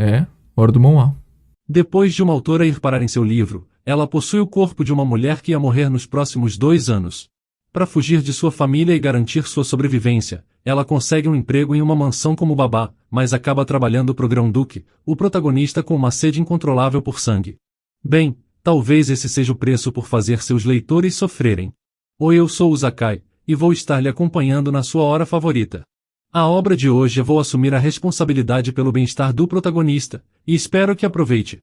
É, hora do manual. Depois de uma autora ir parar em seu livro, ela possui o corpo de uma mulher que ia morrer nos próximos 2 anos. Para fugir de sua família e garantir sua sobrevivência, ela consegue um emprego em uma mansão como babá, mas acaba trabalhando para o Grão-Duque, o protagonista com uma sede incontrolável por sangue. Bem, talvez esse seja o preço por fazer seus leitores sofrerem. Oi, eu sou o Zakai, e vou estar lhe acompanhando na sua hora favorita. A obra de hoje eu vou assumir a responsabilidade pelo bem-estar do protagonista, e espero que aproveite.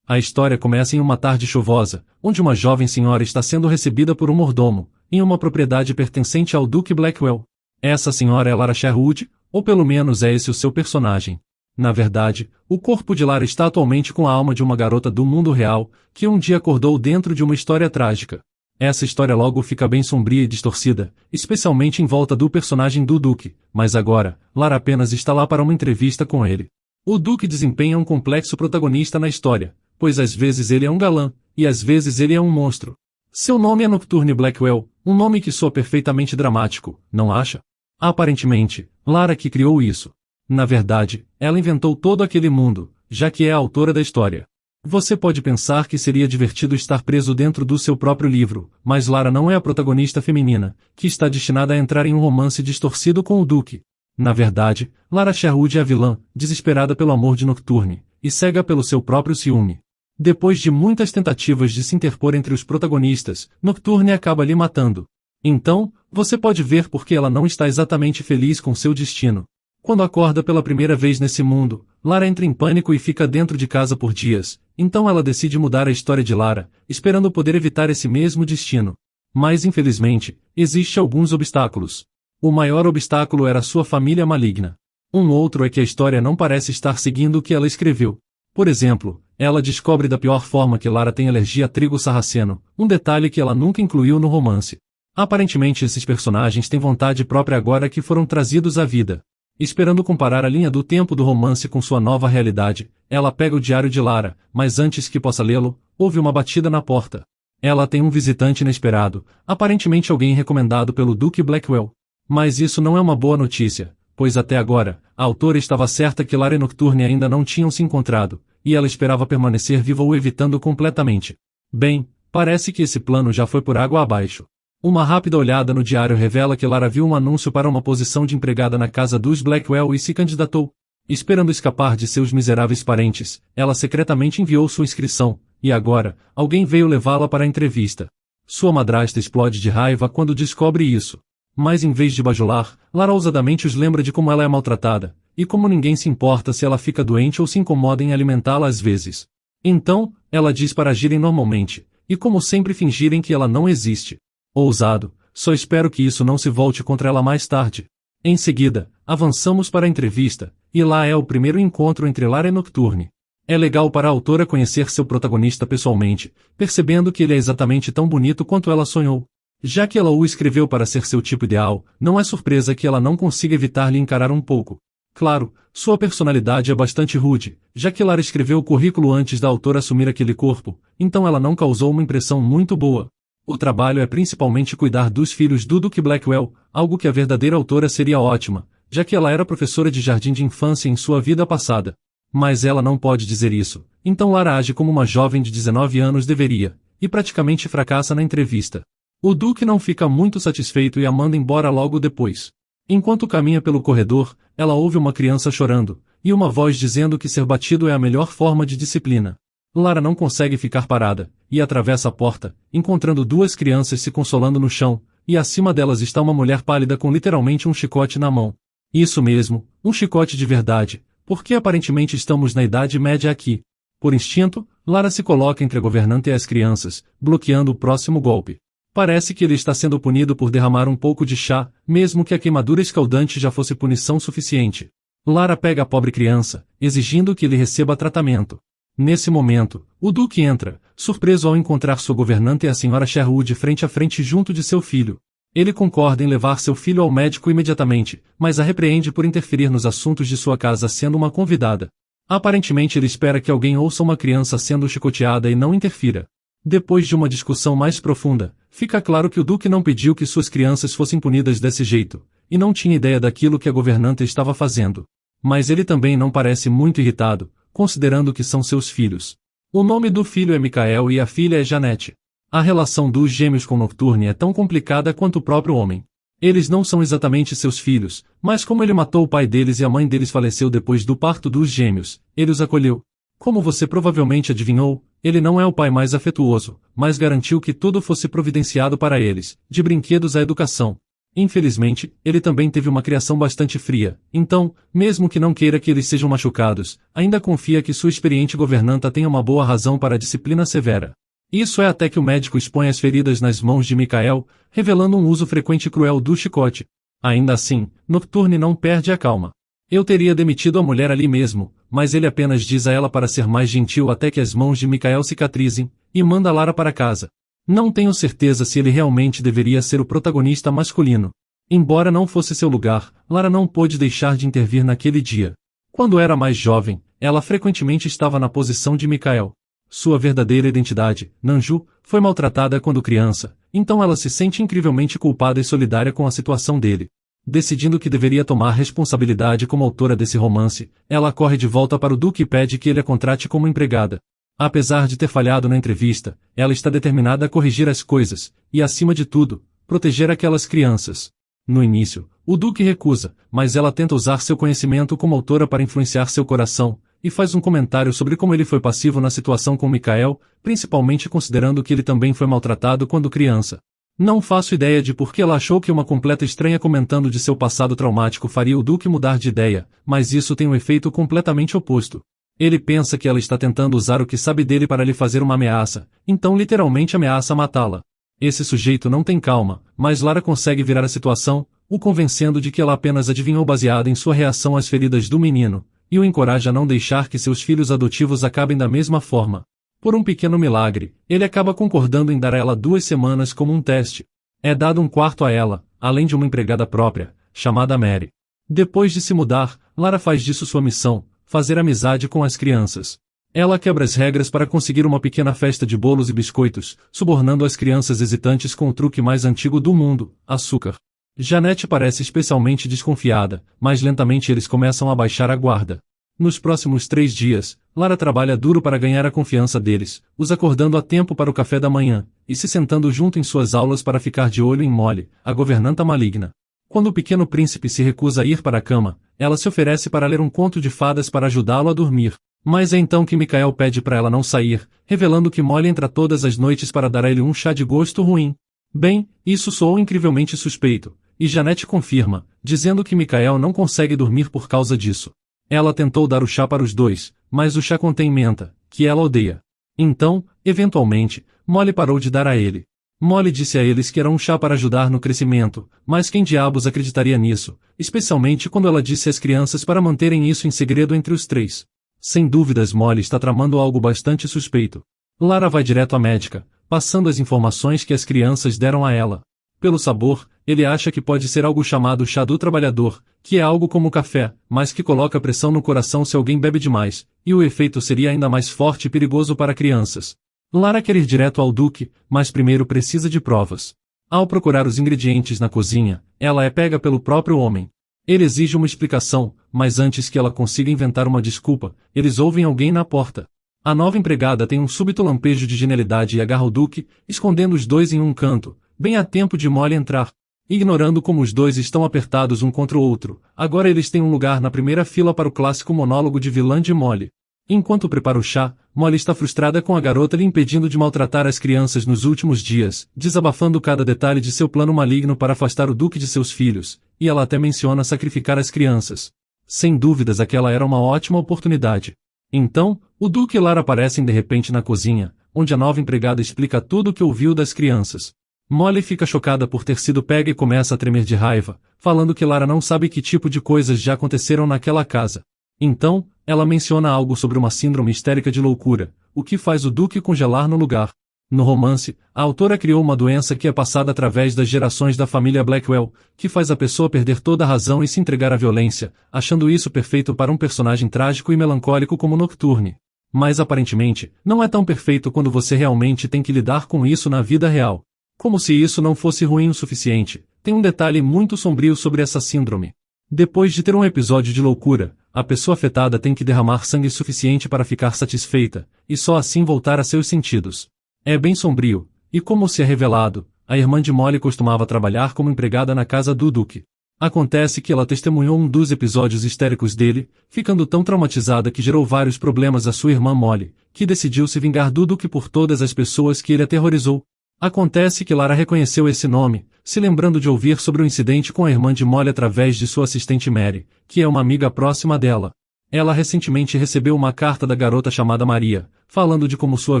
A história começa em uma tarde chuvosa, onde uma jovem senhora está sendo recebida por um mordomo, em uma propriedade pertencente ao Duque Blackwell. Essa senhora é Lara Sherwood, ou pelo menos é esse o seu personagem. Na verdade, o corpo de Lara está atualmente com a alma de uma garota do mundo real, que um dia acordou dentro de uma história trágica. Essa história logo fica bem sombria e distorcida, especialmente em volta do personagem do Duque, mas agora, Lara apenas está lá para uma entrevista com ele. O Duque desempenha um complexo protagonista na história, pois às vezes ele é um galã, e às vezes ele é um monstro. Seu nome é Nocturne Blackwell, um nome que soa perfeitamente dramático, não acha? Aparentemente, Lara que criou isso. Na verdade, ela inventou todo aquele mundo, já que é a autora da história. Você pode pensar que seria divertido estar preso dentro do seu próprio livro, mas Lara não é a protagonista feminina, que está destinada a entrar em um romance distorcido com o Duque. Na verdade, Lara Sherwood é a vilã, desesperada pelo amor de Nocturne, e cega pelo seu próprio ciúme. Depois de muitas tentativas de se interpor entre os protagonistas, Nocturne acaba lhe matando. Então, você pode ver por que ela não está exatamente feliz com seu destino. Quando acorda pela primeira vez nesse mundo, Lara entra em pânico e fica dentro de casa por dias, então ela decide mudar a história de Lara, esperando poder evitar esse mesmo destino. Mas infelizmente, existem alguns obstáculos. O maior obstáculo era sua família maligna. Um outro é que a história não parece estar seguindo o que ela escreveu. Por exemplo, ela descobre da pior forma que Lara tem alergia a trigo sarraceno, um detalhe que ela nunca incluiu no romance. Aparentemente esses personagens têm vontade própria agora que foram trazidos à vida. Esperando comparar a linha do tempo do romance com sua nova realidade, ela pega o diário de Lara, mas antes que possa lê-lo, houve uma batida na porta. Ela tem um visitante inesperado, aparentemente alguém recomendado pelo Duque Blackwell. Mas isso não é uma boa notícia, pois até agora, a autora estava certa que Lara e Nocturne ainda não tinham se encontrado, e ela esperava permanecer viva ou evitando completamente. Bem, parece que esse plano já foi por água abaixo. Uma rápida olhada no diário revela que Lara viu um anúncio para uma posição de empregada na casa dos Blackwell e se candidatou. Esperando escapar de seus miseráveis parentes, ela secretamente enviou sua inscrição, e agora, alguém veio levá-la para a entrevista. Sua madrasta explode de raiva quando descobre isso. Mas em vez de bajular, Lara ousadamente os lembra de como ela é maltratada, e como ninguém se importa se ela fica doente ou se incomoda em alimentá-la às vezes. Então, ela diz para agirem normalmente, e como sempre fingirem que ela não existe. Ousado, só espero que isso não se volte contra ela mais tarde. Em seguida, avançamos para a entrevista, e lá é o primeiro encontro entre Lara e Nocturne. É legal para a autora conhecer seu protagonista pessoalmente, percebendo que ele é exatamente tão bonito quanto ela sonhou. Já que ela o escreveu para ser seu tipo ideal, não é surpresa que ela não consiga evitar lhe encarar um pouco. Claro, sua personalidade é bastante rude, já que Lara escreveu o currículo antes da autora assumir aquele corpo, então ela não causou uma impressão muito boa. O trabalho é principalmente cuidar dos filhos do Duque Blackwell, algo que a verdadeira autora seria ótima, já que ela era professora de jardim de infância em sua vida passada. Mas ela não pode dizer isso, então Lara age como uma jovem de 19 anos deveria, e praticamente fracassa na entrevista. O Duque não fica muito satisfeito e a manda embora logo depois. Enquanto caminha pelo corredor, ela ouve uma criança chorando, e uma voz dizendo que ser batido é a melhor forma de disciplina. Lara não consegue ficar parada, e atravessa a porta, encontrando 2 crianças se consolando no chão, e acima delas está uma mulher pálida com literalmente um chicote na mão. Isso mesmo, um chicote de verdade, porque aparentemente estamos na Idade Média aqui. Por instinto, Lara se coloca entre a governanta e as crianças, bloqueando o próximo golpe. Parece que ele está sendo punido por derramar um pouco de chá, mesmo que a queimadura escaldante já fosse punição suficiente. Lara pega a pobre criança, exigindo que ele receba tratamento. Nesse momento, o Duque entra, surpreso ao encontrar sua governanta e a senhora Sherwood frente a frente junto de seu filho. Ele concorda em levar seu filho ao médico imediatamente, mas a repreende por interferir nos assuntos de sua casa sendo uma convidada. Aparentemente ele espera que alguém ouça uma criança sendo chicoteada e não interfira. Depois de uma discussão mais profunda, fica claro que o Duque não pediu que suas crianças fossem punidas desse jeito, e não tinha ideia daquilo que a governanta estava fazendo. Mas ele também não parece muito irritado, considerando que são seus filhos. O nome do filho é Michael e a filha é Janete. A relação dos gêmeos com Nocturne é tão complicada quanto o próprio homem. Eles não são exatamente seus filhos, mas como ele matou o pai deles e a mãe deles faleceu depois do parto dos gêmeos, ele os acolheu. Como você provavelmente adivinhou, ele não é o pai mais afetuoso, mas garantiu que tudo fosse providenciado para eles, de brinquedos à educação. Infelizmente, ele também teve uma criação bastante fria, então, mesmo que não queira que eles sejam machucados, ainda confia que sua experiente governanta tenha uma boa razão para a disciplina severa. Isso é até que o médico expõe as feridas nas mãos de Michael, revelando um uso frequente e cruel do chicote. Ainda assim, Nocturne não perde a calma. Eu teria demitido a mulher ali mesmo, mas ele apenas diz a ela para ser mais gentil até que as mãos de Michael cicatrizem, e manda Lara para casa. Não tenho certeza se ele realmente deveria ser o protagonista masculino. Embora não fosse seu lugar, Lara não pôde deixar de intervir naquele dia. Quando era mais jovem, ela frequentemente estava na posição de Michael. Sua verdadeira identidade, Nanju, foi maltratada quando criança, então ela se sente incrivelmente culpada e solidária com a situação dele. Decidindo que deveria tomar responsabilidade como autora desse romance, ela corre de volta para o Duque e pede que ele a contrate como empregada. Apesar de ter falhado na entrevista, ela está determinada a corrigir as coisas, e acima de tudo, proteger aquelas crianças. No início, o Duque recusa, mas ela tenta usar seu conhecimento como autora para influenciar seu coração, e faz um comentário sobre como ele foi passivo na situação com Michael, principalmente considerando que ele também foi maltratado quando criança. Não faço ideia de por que ela achou que uma completa estranha comentando de seu passado traumático faria o Duque mudar de ideia, mas isso tem um efeito completamente oposto. Ele pensa que ela está tentando usar o que sabe dele para lhe fazer uma ameaça, então literalmente ameaça matá-la. Esse sujeito não tem calma, mas Lara consegue virar a situação, o convencendo de que ela apenas adivinhou baseada em sua reação às feridas do menino, e o encoraja a não deixar que seus filhos adotivos acabem da mesma forma. Por um pequeno milagre, ele acaba concordando em dar a ela 2 semanas como um teste. É dado um quarto a ela, além de uma empregada própria, chamada Mary. Depois de se mudar, Lara faz disso sua missão, fazer amizade com as crianças. Ela quebra as regras para conseguir uma pequena festa de bolos e biscoitos, subornando as crianças hesitantes com o truque mais antigo do mundo, açúcar. Janete parece especialmente desconfiada, mas lentamente eles começam a baixar a guarda. Nos próximos 3 dias, Lara trabalha duro para ganhar a confiança deles, os acordando a tempo para o café da manhã, e se sentando junto em suas aulas para ficar de olho em Molly, a governanta maligna. Quando o pequeno príncipe se recusa a ir para a cama, ela se oferece para ler um conto de fadas para ajudá-lo a dormir. Mas é então que Michael pede para ela não sair, revelando que Molly entra todas as noites para dar a ele um chá de gosto ruim. Bem, isso soou incrivelmente suspeito, e Janete confirma, dizendo que Michael não consegue dormir por causa disso. Ela tentou dar o chá para os dois, mas o chá contém menta, que ela odeia. Então, eventualmente, Molly parou de dar a ele. Molly disse a eles que era um chá para ajudar no crescimento, mas quem diabos acreditaria nisso, especialmente quando ela disse às crianças para manterem isso em segredo entre os 3. Sem dúvidas Molly está tramando algo bastante suspeito. Lara vai direto à médica, passando as informações que as crianças deram a ela. Pelo sabor, ele acha que pode ser algo chamado chá do trabalhador, que é algo como café, mas que coloca pressão no coração se alguém bebe demais, e o efeito seria ainda mais forte e perigoso para crianças. Lara quer ir direto ao Duque, mas primeiro precisa de provas. Ao procurar os ingredientes na cozinha, ela é pega pelo próprio homem. Ele exige uma explicação, mas antes que ela consiga inventar uma desculpa, eles ouvem alguém na porta. A nova empregada tem um súbito lampejo de genialidade e agarra o Duque, escondendo os dois em um canto, bem a tempo de Molly entrar. Ignorando como os dois estão apertados um contra o outro, agora eles têm um lugar na primeira fila para o clássico monólogo de vilã de Molly. Enquanto prepara o chá, Molly está frustrada com a garota lhe impedindo de maltratar as crianças nos últimos dias, desabafando cada detalhe de seu plano maligno para afastar o Duque de seus filhos, e ela até menciona sacrificar as crianças. Sem dúvidas aquela era uma ótima oportunidade. Então, o Duque e Lara aparecem de repente na cozinha, onde a nova empregada explica tudo o que ouviu das crianças. Molly fica chocada por ter sido pega e começa a tremer de raiva, falando que Lara não sabe que tipo de coisas já aconteceram naquela casa. Então, ela menciona algo sobre uma síndrome histérica de loucura, o que faz o Duque congelar no lugar. No romance, a autora criou uma doença que é passada através das gerações da família Blackwell, que faz a pessoa perder toda a razão e se entregar à violência, achando isso perfeito para um personagem trágico e melancólico como Nocturne. Mas aparentemente, não é tão perfeito quando você realmente tem que lidar com isso na vida real. Como se isso não fosse ruim o suficiente, tem um detalhe muito sombrio sobre essa síndrome. Depois de ter um episódio de loucura, a pessoa afetada tem que derramar sangue suficiente para ficar satisfeita, e só assim voltar a seus sentidos. É bem sombrio, e como se é revelado, a irmã de Molly costumava trabalhar como empregada na casa do Duque. Acontece que ela testemunhou um dos episódios histéricos dele, ficando tão traumatizada que gerou vários problemas à sua irmã Molly, que decidiu se vingar do Duque por todas as pessoas que ele aterrorizou. Acontece que Lara reconheceu esse nome, se lembrando de ouvir sobre o incidente com a irmã de Molly através de sua assistente Mary, que é uma amiga próxima dela. Ela recentemente recebeu uma carta da garota chamada Maria, falando de como sua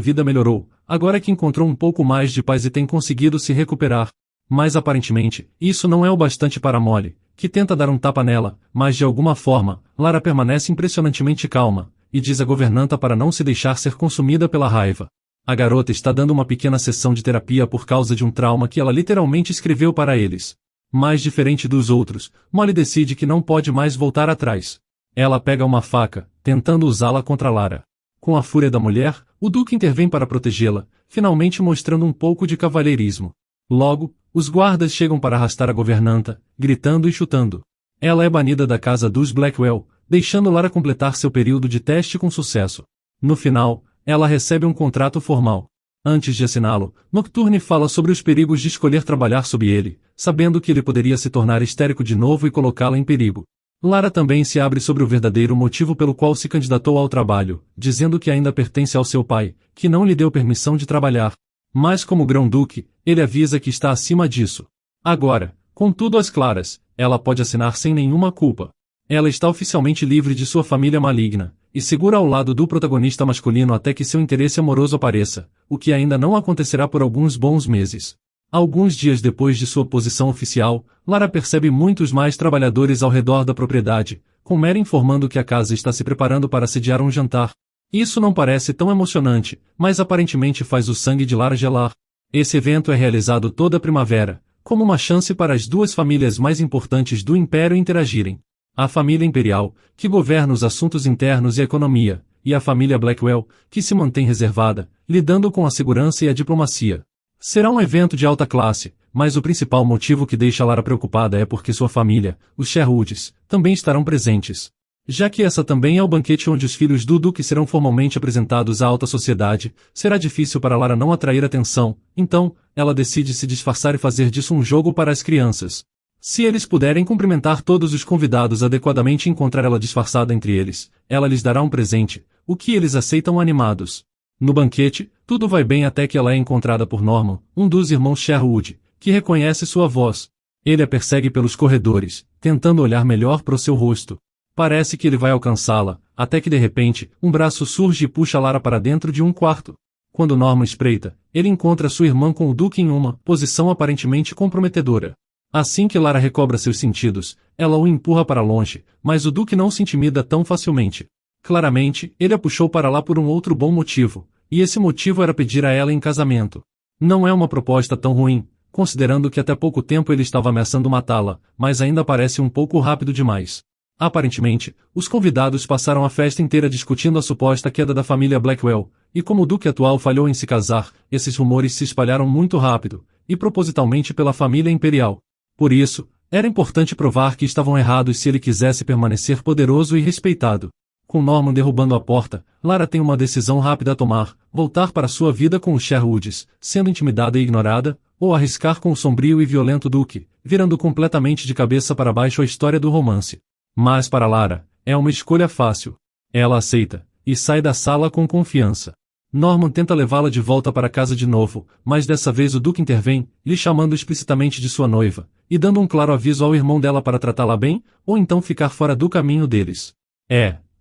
vida melhorou, agora que encontrou um pouco mais de paz e tem conseguido se recuperar. Mas aparentemente, isso não é o bastante para Molly, que tenta dar um tapa nela, mas de alguma forma, Lara permanece impressionantemente calma, e diz à governanta para não se deixar ser consumida pela raiva. A garota está dando uma pequena sessão de terapia por causa de um trauma que ela literalmente escreveu para eles. Mas diferente dos outros, Molly decide que não pode mais voltar atrás. Ela pega uma faca, tentando usá-la contra Lara. Com a fúria da mulher, o Duque intervém para protegê-la, finalmente mostrando um pouco de cavalheirismo. Logo, os guardas chegam para arrastar a governanta, gritando e chutando. Ela é banida da casa dos Blackwell, deixando Lara completar seu período de teste com sucesso. No final, ela recebe um contrato formal. Antes de assiná-lo, Nocturne fala sobre os perigos de escolher trabalhar sob ele, sabendo que ele poderia se tornar histérico de novo e colocá-la em perigo. Lara também se abre sobre o verdadeiro motivo pelo qual se candidatou ao trabalho, dizendo que ainda pertence ao seu pai, que não lhe deu permissão de trabalhar. Mas como Grão-Duque, ele avisa que está acima disso. Agora, com tudo às claras, ela pode assinar sem nenhuma culpa. Ela está oficialmente livre de sua família maligna, e segura ao lado do protagonista masculino até que seu interesse amoroso apareça, o que ainda não acontecerá por alguns bons meses. Alguns dias depois de sua posição oficial, Lara percebe muitos mais trabalhadores ao redor da propriedade, com Mary informando que a casa está se preparando para sediar um jantar. Isso não parece tão emocionante, mas aparentemente faz o sangue de Lara gelar. Esse evento é realizado toda a primavera, como uma chance para as duas famílias mais importantes do Império interagirem. A família imperial, que governa os assuntos internos e a economia, e a família Blackwell, que se mantém reservada, lidando com a segurança e a diplomacia. Será um evento de alta classe, mas o principal motivo que deixa Lara preocupada é porque sua família, os Sherwoods, também estarão presentes. Já que essa também é o banquete onde os filhos do Duque serão formalmente apresentados à alta sociedade, será difícil para Lara não atrair atenção, então, ela decide se disfarçar e fazer disso um jogo para as crianças. Se eles puderem cumprimentar todos os convidados adequadamente e encontrar ela disfarçada entre eles, ela lhes dará um presente, o que eles aceitam animados. No banquete, tudo vai bem até que ela é encontrada por Norman, um dos irmãos Sherwood, que reconhece sua voz. Ele a persegue pelos corredores, tentando olhar melhor para o seu rosto. Parece que ele vai alcançá-la, até que de repente, um braço surge e puxa Lara para dentro de um quarto. Quando Norman espreita, ele encontra sua irmã com o Duque em uma posição aparentemente comprometedora. Assim que Lara recobra seus sentidos, ela o empurra para longe, mas o Duque não se intimida tão facilmente. Claramente, ele a puxou para lá por um outro bom motivo, e esse motivo era pedir a ela em casamento. Não é uma proposta tão ruim, considerando que até pouco tempo ele estava ameaçando matá-la, mas ainda parece um pouco rápido demais. Aparentemente, os convidados passaram a festa inteira discutindo a suposta queda da família Blackwell, e como o Duque atual falhou em se casar, esses rumores se espalharam muito rápido, e propositalmente pela família imperial. Por isso, era importante provar que estavam errados se ele quisesse permanecer poderoso e respeitado. Com Norman derrubando a porta, Lara tem uma decisão rápida a tomar: voltar para sua vida com os Sherwoods, sendo intimidada e ignorada, ou arriscar com o sombrio e violento Duque, virando completamente de cabeça para baixo a história do romance. Mas para Lara, é uma escolha fácil. Ela aceita, e sai da sala com confiança. Norman tenta levá-la de volta para casa de novo, mas dessa vez o Duque intervém, lhe chamando explicitamente de sua noiva, e dando um claro aviso ao irmão dela para tratá-la bem, ou então ficar fora do caminho deles.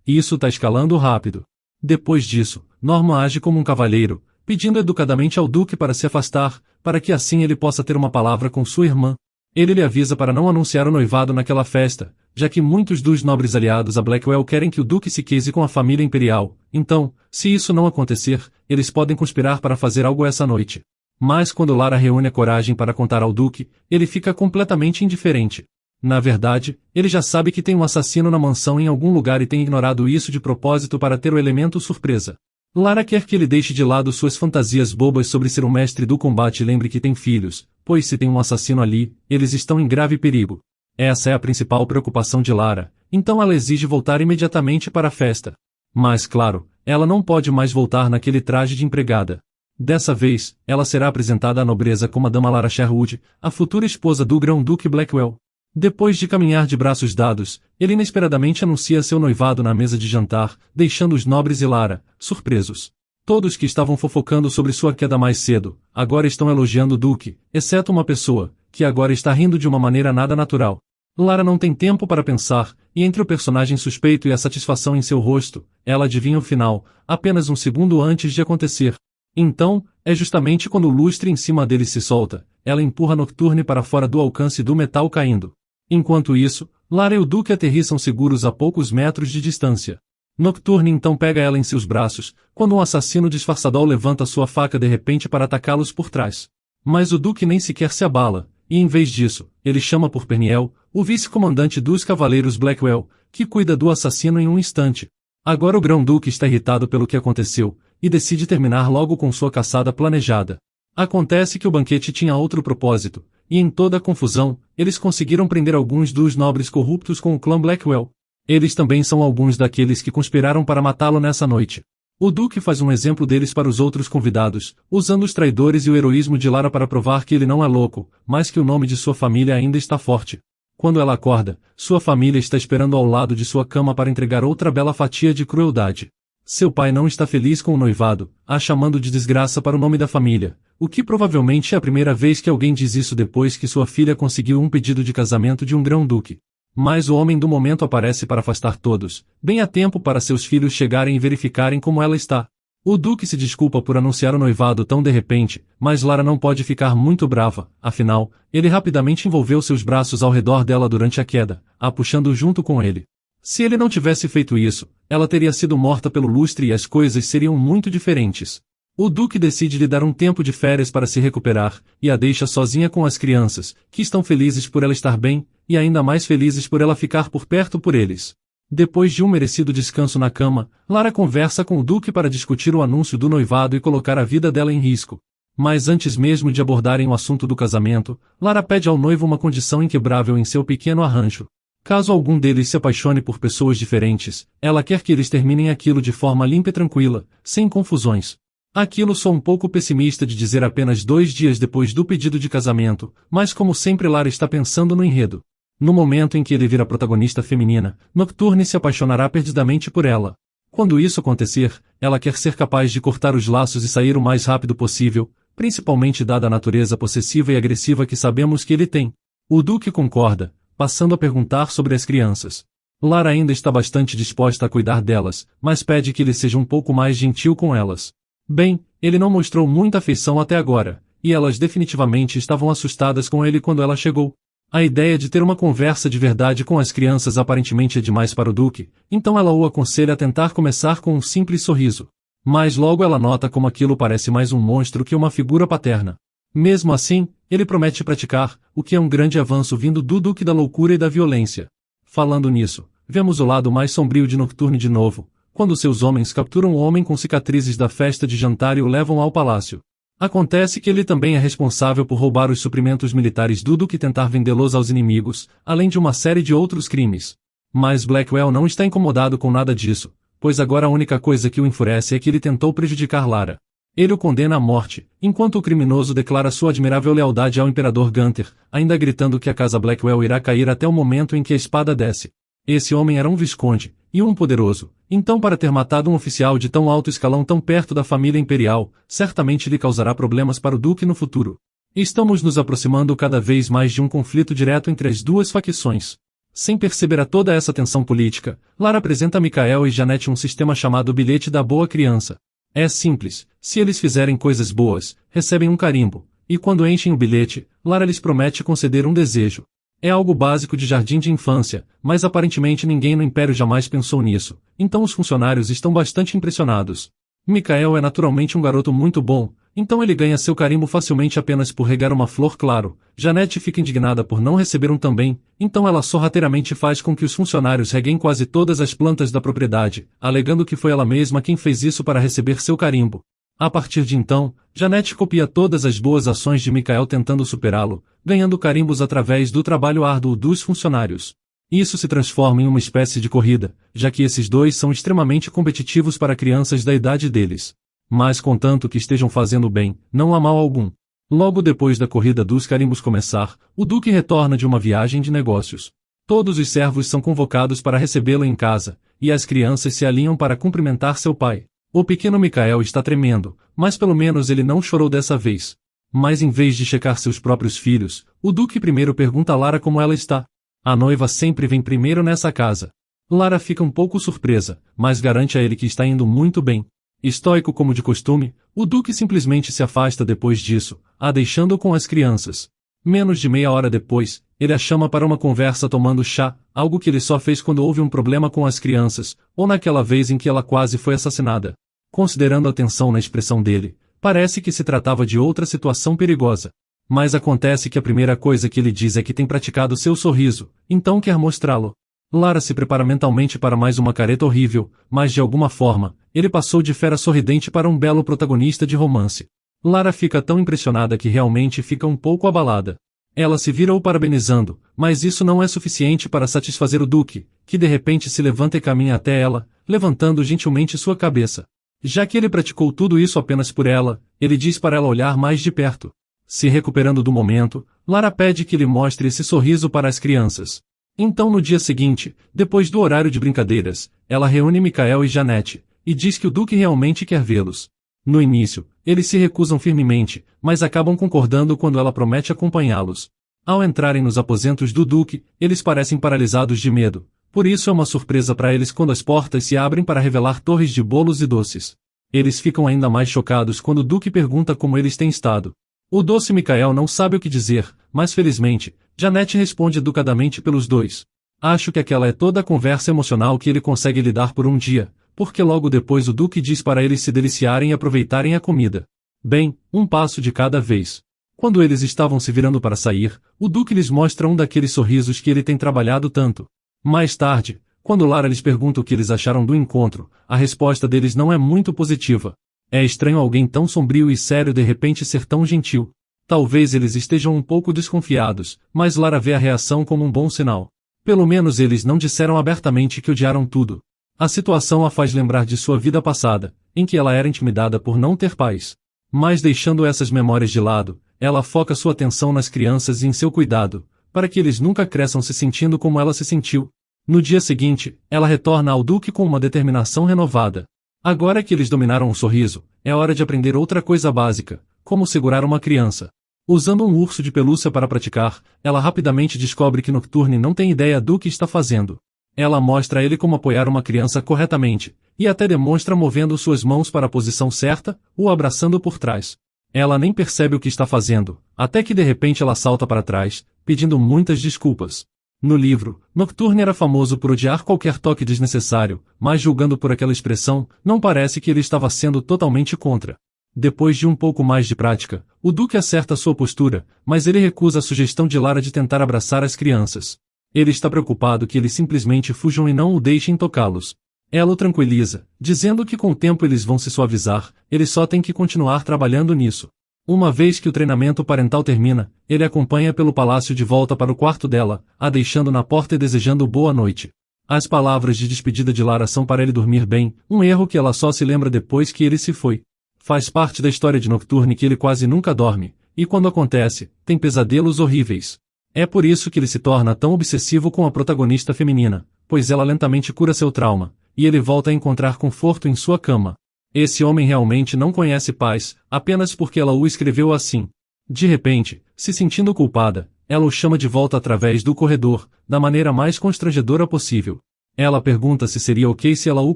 Isso tá escalando rápido. Depois disso, Norman age como um cavalheiro, pedindo educadamente ao Duque para se afastar, para que assim ele possa ter uma palavra com sua irmã. Ele lhe avisa para não anunciar o noivado naquela festa, já que muitos dos nobres aliados a Blackwell querem que o Duque se case com a família imperial, então, se isso não acontecer, eles podem conspirar para fazer algo essa noite. Mas quando Lara reúne a coragem para contar ao Duque, ele fica completamente indiferente. Na verdade, ele já sabe que tem um assassino na mansão em algum lugar e tem ignorado isso de propósito para ter o elemento surpresa. Lara quer que ele deixe de lado suas fantasias bobas sobre ser um mestre do combate e lembre que tem filhos, pois se tem um assassino ali, eles estão em grave perigo. Essa é a principal preocupação de Lara, então ela exige voltar imediatamente para a festa. Mas claro, ela não pode mais voltar naquele traje de empregada. Dessa vez, ela será apresentada à nobreza como a dama Lara Sherwood, a futura esposa do Grão-Duque Blackwell. Depois de caminhar de braços dados, ele inesperadamente anuncia seu noivado na mesa de jantar, deixando os nobres e Lara, surpresos. Todos que estavam fofocando sobre sua queda mais cedo, agora estão elogiando o Duque, exceto uma pessoa, que agora está rindo de uma maneira nada natural. Lara não tem tempo para pensar, e entre o personagem suspeito e a satisfação em seu rosto, ela adivinha o final, apenas um segundo antes de acontecer. Então, é justamente quando o lustre em cima dele se solta, ela empurra Nocturne para fora do alcance do metal caindo. Enquanto isso, Lara e o Duque aterrissam seguros a poucos metros de distância. Nocturne então pega ela em seus braços, quando um assassino disfarçado levanta sua faca de repente para atacá-los por trás. Mas o Duque nem sequer se abala, e em vez disso, ele chama por Peniel, o vice-comandante dos Cavaleiros Blackwell, que cuida do assassino em um instante. Agora o Grão-Duque está irritado pelo que aconteceu, e decide terminar logo com sua caçada planejada. Acontece que o banquete tinha outro propósito, e em toda a confusão, eles conseguiram prender alguns dos nobres corruptos com o clã Blackwell. Eles também são alguns daqueles que conspiraram para matá-lo nessa noite. O Duque faz um exemplo deles para os outros convidados, usando os traidores e o heroísmo de Lara para provar que ele não é louco, mas que o nome de sua família ainda está forte. Quando ela acorda, sua família está esperando ao lado de sua cama para entregar outra bela fatia de crueldade. Seu pai não está feliz com o noivado, a chamando de desgraça para o nome da família, o que provavelmente é a primeira vez que alguém diz isso depois que sua filha conseguiu um pedido de casamento de um grão-duque. Mas o homem do momento aparece para afastar todos, bem a tempo para seus filhos chegarem e verificarem como ela está. O Duque se desculpa por anunciar o noivado tão de repente, mas Lara não pode ficar muito brava, afinal, ele rapidamente envolveu seus braços ao redor dela durante a queda, a puxando junto com ele. Se ele não tivesse feito isso, ela teria sido morta pelo lustre e as coisas seriam muito diferentes. O Duque decide lhe dar um tempo de férias para se recuperar, e a deixa sozinha com as crianças, que estão felizes por ela estar bem, e ainda mais felizes por ela ficar por perto por eles. Depois de um merecido descanso na cama, Lara conversa com o Duque para discutir o anúncio do noivado e colocar a vida dela em risco. Mas antes mesmo de abordarem o assunto do casamento, Lara pede ao noivo uma condição inquebrável em seu pequeno arranjo. Caso algum deles se apaixone por pessoas diferentes, ela quer que eles terminem aquilo de forma limpa e tranquila, sem confusões. Aquilo sou um pouco pessimista de dizer apenas 2 dias depois do pedido de casamento, mas como sempre Lara está pensando no enredo. No momento em que ele vira protagonista feminina, Nocturne se apaixonará perdidamente por ela. Quando isso acontecer, ela quer ser capaz de cortar os laços e sair o mais rápido possível, principalmente dada a natureza possessiva e agressiva que sabemos que ele tem. O Duque concorda, passando a perguntar sobre as crianças. Lara ainda está bastante disposta a cuidar delas, mas pede que ele seja um pouco mais gentil com elas. Bem, ele não mostrou muita afeição até agora, e elas definitivamente estavam assustadas com ele quando ela chegou. A ideia de ter uma conversa de verdade com as crianças aparentemente é demais para o Duque, então ela o aconselha a tentar começar com um simples sorriso. Mas logo ela nota como aquilo parece mais um monstro que uma figura paterna. Mesmo assim, ele promete praticar, o que é um grande avanço vindo do Duque da loucura e da violência. Falando nisso, vemos o lado mais sombrio de Nocturne de novo, quando seus homens capturam o homem com cicatrizes da festa de jantar e o levam ao palácio. Acontece que ele também é responsável por roubar os suprimentos militares do Duque e tentar vendê-los aos inimigos, além de uma série de outros crimes. Mas Blackwell não está incomodado com nada disso, pois agora a única coisa que o enfurece é que ele tentou prejudicar Lara. Ele o condena à morte, enquanto o criminoso declara sua admirável lealdade ao Imperador Gunther, ainda gritando que a casa Blackwell irá cair até o momento em que a espada desce. Esse homem era um visconde, e um poderoso, então para ter matado um oficial de tão alto escalão tão perto da família imperial, certamente lhe causará problemas para o Duque no futuro. Estamos nos aproximando cada vez mais de um conflito direto entre as duas facções. Sem perceber a toda essa tensão política, Lara apresenta a Michael e Janet um sistema chamado Bilhete da Boa Criança. É simples, se eles fizerem coisas boas, recebem um carimbo, e quando enchem o bilhete, Lara lhes promete conceder um desejo. É algo básico de jardim de infância, mas aparentemente ninguém no Império jamais pensou nisso, então os funcionários estão bastante impressionados. Michael é naturalmente um garoto muito bom, então ele ganha seu carimbo facilmente apenas por regar uma flor claro. Janet fica indignada por não receber um também, então ela sorrateiramente faz com que os funcionários reguem quase todas as plantas da propriedade, alegando que foi ela mesma quem fez isso para receber seu carimbo. A partir de então, Janete copia todas as boas ações de Michael tentando superá-lo, ganhando carimbos através do trabalho árduo dos funcionários. Isso se transforma em uma espécie de corrida, já que esses dois são extremamente competitivos para crianças da idade deles. Mas contanto que estejam fazendo bem, não há mal algum. Logo depois da corrida dos carimbos começar, o Duque retorna de uma viagem de negócios. Todos os servos são convocados para recebê-lo em casa, e as crianças se alinham para cumprimentar seu pai. O pequeno Michael está tremendo, mas pelo menos ele não chorou dessa vez. Mas em vez de checar seus próprios filhos, o Duque primeiro pergunta a Lara como ela está. A noiva sempre vem primeiro nessa casa. Lara fica um pouco surpresa, mas garante a ele que está indo muito bem. Estoico como de costume, o Duque simplesmente se afasta depois disso, a deixando com as crianças. Menos de meia hora depois, ele a chama para uma conversa tomando chá, algo que ele só fez quando houve um problema com as crianças, ou naquela vez em que ela quase foi assassinada. Considerando a tensão na expressão dele, parece que se tratava de outra situação perigosa. Mas acontece que a primeira coisa que ele diz é que tem praticado seu sorriso, então quer mostrá-lo. Lara se prepara mentalmente para mais uma careta horrível, mas de alguma forma, ele passou de fera sorridente para um belo protagonista de romance. Lara fica tão impressionada que realmente fica um pouco abalada. Ela se vira o parabenizando, mas isso não é suficiente para satisfazer o Duque, que de repente se levanta e caminha até ela, levantando gentilmente sua cabeça. Já que ele praticou tudo isso apenas por ela, ele diz para ela olhar mais de perto. Se recuperando do momento, Lara pede que lhe mostre esse sorriso para as crianças. Então no dia seguinte, depois do horário de brincadeiras, ela reúne Michael e Janete, e diz que o Duque realmente quer vê-los. No início, eles se recusam firmemente, mas acabam concordando quando ela promete acompanhá-los. Ao entrarem nos aposentos do Duque, eles parecem paralisados de medo, por isso é uma surpresa para eles quando as portas se abrem para revelar torres de bolos e doces. Eles ficam ainda mais chocados quando o Duque pergunta como eles têm estado. O doce Michael não sabe o que dizer, mas felizmente, Janete responde educadamente pelos dois. Acho que aquela é toda a conversa emocional que ele consegue lidar por um dia, porque logo depois o Duque diz para eles se deliciarem e aproveitarem a comida. Bem, um passo de cada vez. Quando eles estavam se virando para sair, o Duque lhes mostra um daqueles sorrisos que ele tem trabalhado tanto. Mais tarde, quando Lara lhes pergunta o que eles acharam do encontro, a resposta deles não é muito positiva. É estranho alguém tão sombrio e sério de repente ser tão gentil. Talvez eles estejam um pouco desconfiados, mas Lara vê a reação como um bom sinal. Pelo menos eles não disseram abertamente que odiaram tudo. A situação a faz lembrar de sua vida passada, em que ela era intimidada por não ter pais. Mas deixando essas memórias de lado, ela foca sua atenção nas crianças e em seu cuidado, para que eles nunca cresçam se sentindo como ela se sentiu. No dia seguinte, ela retorna ao Duque com uma determinação renovada. Agora que eles dominaram o sorriso, é hora de aprender outra coisa básica, como segurar uma criança. Usando um urso de pelúcia para praticar, ela rapidamente descobre que Nocturne não tem ideia do que está fazendo. Ela mostra a ele como apoiar uma criança corretamente, e até demonstra movendo suas mãos para a posição certa, o abraçando por trás. Ela nem percebe o que está fazendo, até que de repente ela salta para trás, pedindo muitas desculpas. No livro, Nocturne era famoso por odiar qualquer toque desnecessário, mas julgando por aquela expressão, não parece que ele estava sendo totalmente contra. Depois de um pouco mais de prática, o Duque acerta sua postura, mas ele recusa a sugestão de Lara de tentar abraçar as crianças. Ele está preocupado que eles simplesmente fujam e não o deixem tocá-los. Ela o tranquiliza, dizendo que com o tempo eles vão se suavizar, ele só tem que continuar trabalhando nisso. Uma vez que o treinamento parental termina, ele acompanha pelo palácio de volta para o quarto dela, a deixando na porta e desejando boa noite. As palavras de despedida de Lara são para ele dormir bem, um erro que ela só se lembra depois que ele se foi. Faz parte da história de Nocturne que ele quase nunca dorme, e quando acontece, tem pesadelos horríveis. É por isso que ele se torna tão obsessivo com a protagonista feminina, pois ela lentamente cura seu trauma, e ele volta a encontrar conforto em sua cama. Esse homem realmente não conhece paz, apenas porque ela o escreveu assim. De repente, se sentindo culpada, ela o chama de volta através do corredor, da maneira mais constrangedora possível. Ela pergunta se seria ok se ela o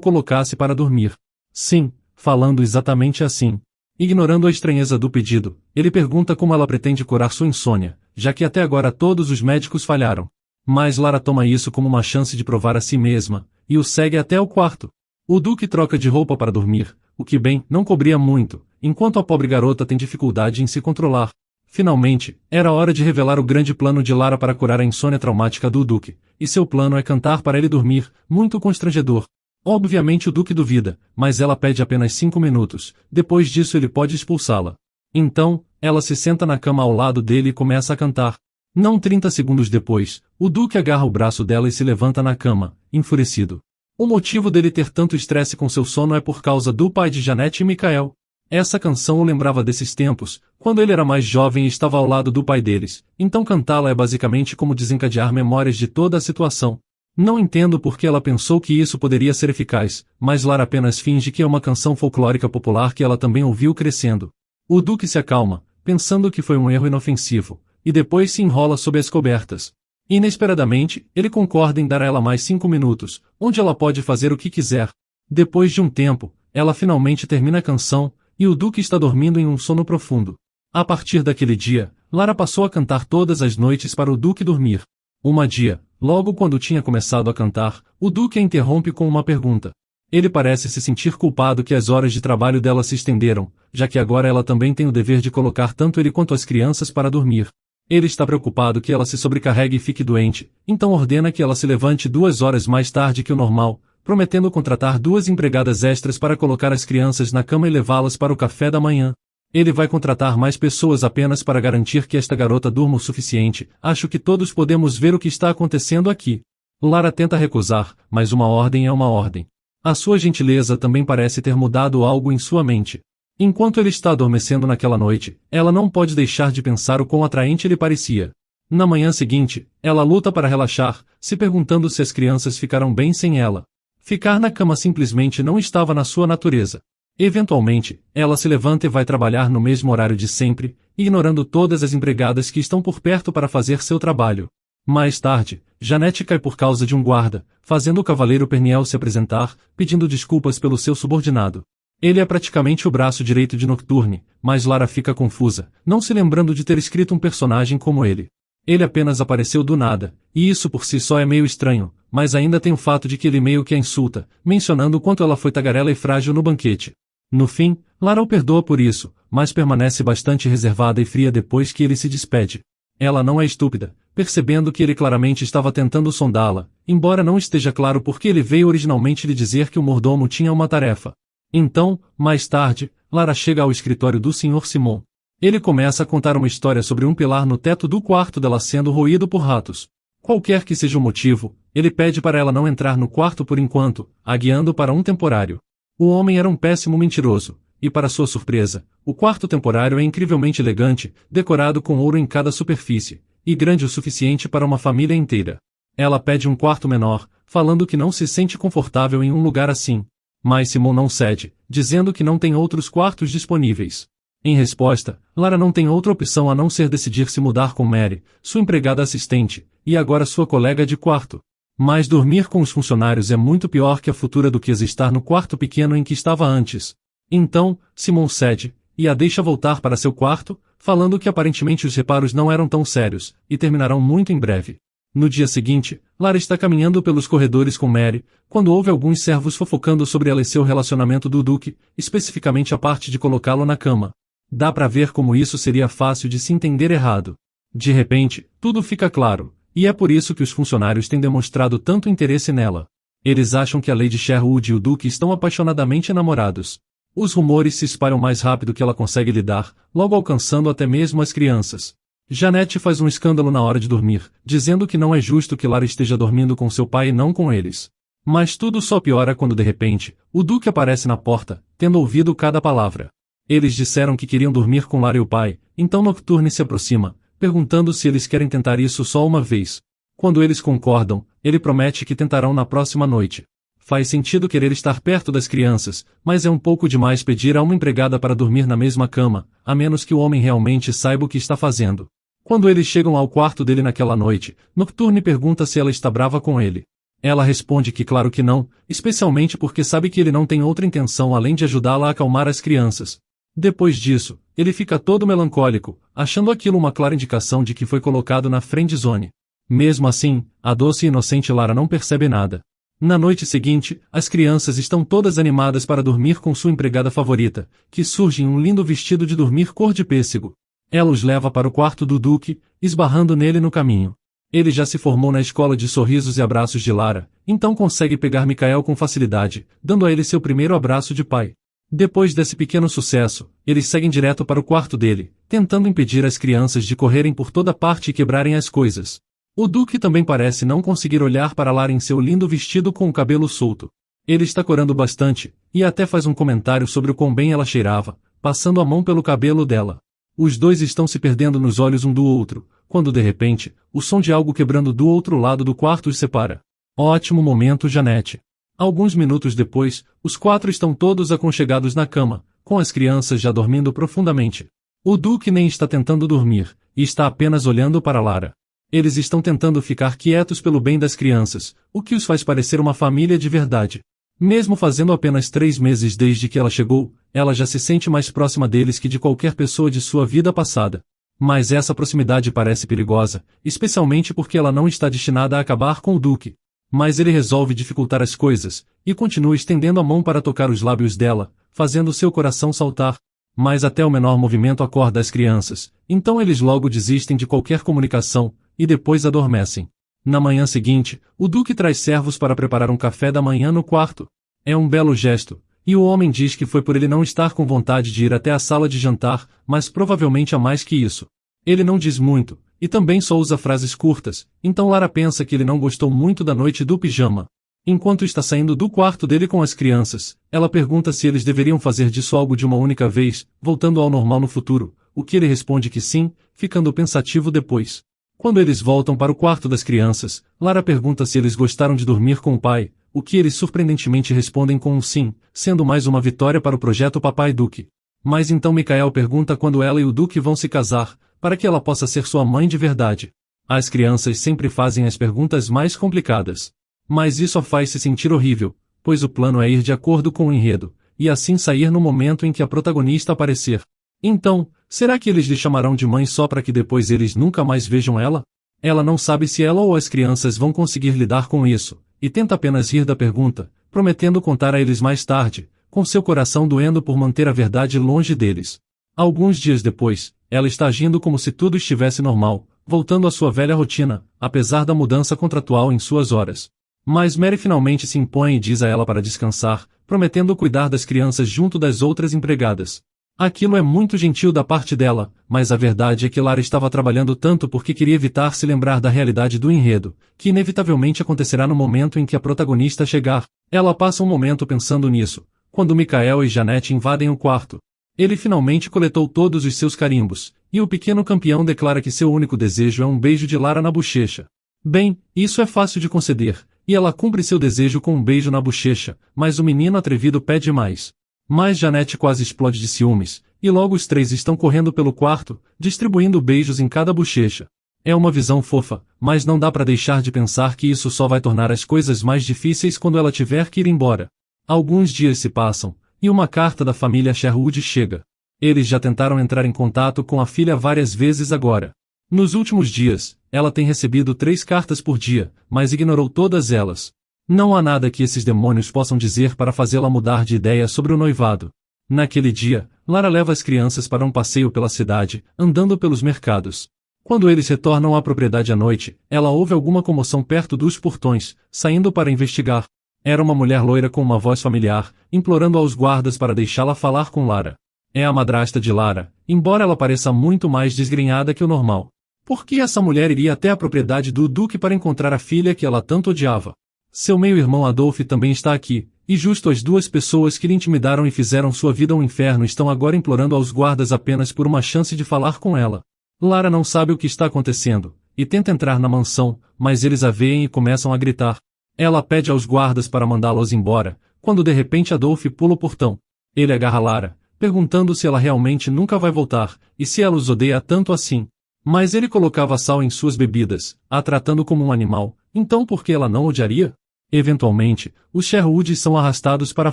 colocasse para dormir. Sim, falando exatamente assim. Ignorando a estranheza do pedido, ele pergunta como ela pretende curar sua insônia, já que até agora todos os médicos falharam. Mas Lara toma isso como uma chance de provar a si mesma, e o segue até o quarto. O Duque troca de roupa para dormir, o que bem, não cobria muito, enquanto a pobre garota tem dificuldade em se controlar. Finalmente, era hora de revelar o grande plano de Lara para curar a insônia traumática do Duque, e seu plano é cantar para ele dormir, muito constrangedor. Obviamente o Duque duvida, mas ela pede apenas 5 minutos, depois disso ele pode expulsá-la. Então, ela se senta na cama ao lado dele e começa a cantar. Não 30 segundos depois, o Duque agarra o braço dela e se levanta na cama, enfurecido. O motivo dele ter tanto estresse com seu sono é por causa do pai de Janete e Michael. Essa canção o lembrava desses tempos, quando ele era mais jovem e estava ao lado do pai deles, então cantá-la é basicamente como desencadear memórias de toda a situação. Não entendo por que ela pensou que isso poderia ser eficaz, mas Lara apenas finge que é uma canção folclórica popular que ela também ouviu crescendo. O Duque se acalma, pensando que foi um erro inofensivo, e depois se enrola sob as cobertas. Inesperadamente, ele concorda em dar a ela mais 5 minutos, onde ela pode fazer o que quiser. Depois de um tempo, ela finalmente termina a canção, e o Duque está dormindo em um sono profundo. A partir daquele dia, Lara passou a cantar todas as noites para o Duque dormir. Um dia, logo quando tinha começado a cantar, o Duque a interrompe com uma pergunta. Ele parece se sentir culpado que as horas de trabalho dela se estenderam, já que agora ela também tem o dever de colocar tanto ele quanto as crianças para dormir. Ele está preocupado que ela se sobrecarregue e fique doente, então ordena que ela se levante 2 horas mais tarde que o normal, prometendo contratar 2 empregadas extras para colocar as crianças na cama e levá-las para o café da manhã. Ele vai contratar mais pessoas apenas para garantir que esta garota durma o suficiente. Acho que todos podemos ver o que está acontecendo aqui. Lara tenta recusar, mas uma ordem é uma ordem. A sua gentileza também parece ter mudado algo em sua mente. Enquanto ele está adormecendo naquela noite, ela não pode deixar de pensar o quão atraente ele parecia. Na manhã seguinte, ela luta para relaxar, se perguntando se as crianças ficarão bem sem ela. Ficar na cama simplesmente não estava na sua natureza. Eventualmente, ela se levanta e vai trabalhar no mesmo horário de sempre, ignorando todas as empregadas que estão por perto para fazer seu trabalho. Mais tarde, Janete cai por causa de um guarda, fazendo o cavaleiro Perniel se apresentar, pedindo desculpas pelo seu subordinado. Ele é praticamente o braço direito de Nocturne, mas Lara fica confusa, não se lembrando de ter escrito um personagem como ele. Ele apenas apareceu do nada, e isso por si só é meio estranho, mas ainda tem o fato de que ele meio que a insulta, mencionando o quanto ela foi tagarela e frágil no banquete. No fim, Lara o perdoa por isso, mas permanece bastante reservada e fria depois que ele se despede. Ela não é estúpida, percebendo que ele claramente estava tentando sondá-la, embora não esteja claro por que ele veio originalmente lhe dizer que o mordomo tinha uma tarefa. Então, mais tarde, Lara chega ao escritório do Sr. Simon. Ele começa a contar uma história sobre um pilar no teto do quarto dela sendo roído por ratos. Qualquer que seja o motivo, ele pede para ela não entrar no quarto por enquanto, a guiando para um temporário. O homem era um péssimo mentiroso, e para sua surpresa, o quarto temporário é incrivelmente elegante, decorado com ouro em cada superfície, e grande o suficiente para uma família inteira. Ela pede um quarto menor, falando que não se sente confortável em um lugar assim. Mas Simon não cede, dizendo que não tem outros quartos disponíveis. Em resposta, Lara não tem outra opção a não ser decidir se mudar com Mary, sua empregada assistente, e agora sua colega de quarto. Mas dormir com os funcionários é muito pior que a futura duquesa estar no quarto pequeno em que estava antes. Então, Simon cede, e a deixa voltar para seu quarto, falando que aparentemente os reparos não eram tão sérios, e terminarão muito em breve. No dia seguinte, Lara está caminhando pelos corredores com Mary, quando ouve alguns servos fofocando sobre ela e seu relacionamento do Duque, especificamente a parte de colocá-lo na cama. Dá pra ver como isso seria fácil de se entender errado. De repente, tudo fica claro, e é por isso que os funcionários têm demonstrado tanto interesse nela. Eles acham que a Lady Sherwood e o Duque estão apaixonadamente enamorados. Os rumores se espalham mais rápido que ela consegue lidar, logo alcançando até mesmo as crianças. Janete faz um escândalo na hora de dormir, dizendo que não é justo que Lara esteja dormindo com seu pai e não com eles. Mas tudo só piora quando de repente, o Duque aparece na porta, tendo ouvido cada palavra. Eles disseram que queriam dormir com Lara e o pai, então Nocturne se aproxima, perguntando se eles querem tentar isso só uma vez. Quando eles concordam, ele promete que tentarão na próxima noite. Faz sentido querer estar perto das crianças, mas é um pouco demais pedir a uma empregada para dormir na mesma cama, a menos que o homem realmente saiba o que está fazendo. Quando eles chegam ao quarto dele naquela noite, Nocturne pergunta se ela está brava com ele. Ela responde que claro que não, especialmente porque sabe que ele não tem outra intenção além de ajudá-la a acalmar as crianças. Depois disso, ele fica todo melancólico, achando aquilo uma clara indicação de que foi colocado na friend zone. Mesmo assim, a doce e inocente Lara não percebe nada. Na noite seguinte, as crianças estão todas animadas para dormir com sua empregada favorita, que surge em um lindo vestido de dormir cor de pêssego. Ela os leva para o quarto do Duque, esbarrando nele no caminho. Ele já se formou na escola de sorrisos e abraços de Lara, então consegue pegar Michael com facilidade, dando a ele seu primeiro abraço de pai. Depois desse pequeno sucesso, eles seguem direto para o quarto dele, tentando impedir as crianças de correrem por toda parte e quebrarem as coisas. O Duque também parece não conseguir olhar para Lara em seu lindo vestido com o cabelo solto. Ele está corando bastante, e até faz um comentário sobre o quão bem ela cheirava, passando a mão pelo cabelo dela. Os dois estão se perdendo nos olhos um do outro, quando de repente, o som de algo quebrando do outro lado do quarto os separa. Ótimo momento, Janete. Alguns minutos depois, os quatro estão todos aconchegados na cama, com as crianças já dormindo profundamente. O Duque nem está tentando dormir, e está apenas olhando para Lara. Eles estão tentando ficar quietos pelo bem das crianças, o que os faz parecer uma família de verdade. Mesmo fazendo apenas 3 meses desde que ela chegou, ela já se sente mais próxima deles que de qualquer pessoa de sua vida passada. Mas essa proximidade parece perigosa, especialmente porque ela não está destinada a acabar com o Duque. Mas ele resolve dificultar as coisas, e continua estendendo a mão para tocar os lábios dela, fazendo seu coração saltar. Mas até o menor movimento acorda as crianças, então eles logo desistem de qualquer comunicação, e depois adormecem. Na manhã seguinte, o Duque traz servos para preparar um café da manhã no quarto. É um belo gesto, e o homem diz que foi por ele não estar com vontade de ir até a sala de jantar, mas provavelmente há mais que isso. Ele não diz muito, e também só usa frases curtas, então Lara pensa que ele não gostou muito da noite do pijama. Enquanto está saindo do quarto dele com as crianças, ela pergunta se eles deveriam fazer disso algo de uma única vez, voltando ao normal no futuro, o que ele responde que sim, ficando pensativo depois. Quando eles voltam para o quarto das crianças, Lara pergunta se eles gostaram de dormir com o pai, o que eles surpreendentemente respondem com um sim, sendo mais uma vitória para o projeto Papai Duque. Mas então Michael pergunta quando ela e o Duque vão se casar, para que ela possa ser sua mãe de verdade. As crianças sempre fazem as perguntas mais complicadas. Mas isso a faz se sentir horrível, pois o plano é ir de acordo com o enredo, e assim sair no momento em que a protagonista aparecer. Então, será que eles lhe chamarão de mãe só para que depois eles nunca mais vejam ela? Ela não sabe se ela ou as crianças vão conseguir lidar com isso, e tenta apenas rir da pergunta, prometendo contar a eles mais tarde, com seu coração doendo por manter a verdade longe deles. Alguns dias depois, ela está agindo como se tudo estivesse normal, voltando à sua velha rotina, apesar da mudança contratual em suas horas. Mas Mary finalmente se impõe e diz a ela para descansar, prometendo cuidar das crianças junto das outras empregadas. Aquilo é muito gentil da parte dela, mas a verdade é que Lara estava trabalhando tanto porque queria evitar se lembrar da realidade do enredo, que inevitavelmente acontecerá no momento em que a protagonista chegar. Ela passa um momento pensando nisso, quando Michael e Janete invadem o quarto. Ele finalmente coletou todos os seus carimbos, e o pequeno campeão declara que seu único desejo é um beijo de Lara na bochecha. Bem, isso é fácil de conceder, e ela cumpre seu desejo com um beijo na bochecha, mas o menino atrevido pede mais. Mas Janete quase explode de ciúmes, e logo os três estão correndo pelo quarto, distribuindo beijos em cada bochecha. É uma visão fofa, mas não dá para deixar de pensar que isso só vai tornar as coisas mais difíceis quando ela tiver que ir embora. Alguns dias se passam, e uma carta da família Sherwood chega. Eles já tentaram entrar em contato com a filha várias vezes agora. Nos últimos dias, ela tem recebido 3 cartas por dia, mas ignorou todas elas. Não há nada que esses demônios possam dizer para fazê-la mudar de ideia sobre o noivado. Naquele dia, Lara leva as crianças para um passeio pela cidade, andando pelos mercados. Quando eles retornam à propriedade à noite, ela ouve alguma comoção perto dos portões, saindo para investigar. Era uma mulher loira com uma voz familiar, implorando aos guardas para deixá-la falar com Lara. É a madrasta de Lara, embora ela pareça muito mais desgrenhada que o normal. Por que essa mulher iria até a propriedade do Duque para encontrar a filha que ela tanto odiava? Seu meio-irmão Adolf também está aqui, e justo as 2 pessoas que lhe intimidaram e fizeram sua vida um inferno estão agora implorando aos guardas apenas por uma chance de falar com ela. Lara não sabe o que está acontecendo, e tenta entrar na mansão, mas eles a veem e começam a gritar. Ela pede aos guardas para mandá-los embora, quando de repente Adolf pula o portão. Ele agarra Lara, perguntando se ela realmente nunca vai voltar, e se ela os odeia tanto assim. Mas ele colocava sal em suas bebidas, a tratando como um animal, então por que ela não odiaria? Eventualmente, os Sherwoods são arrastados para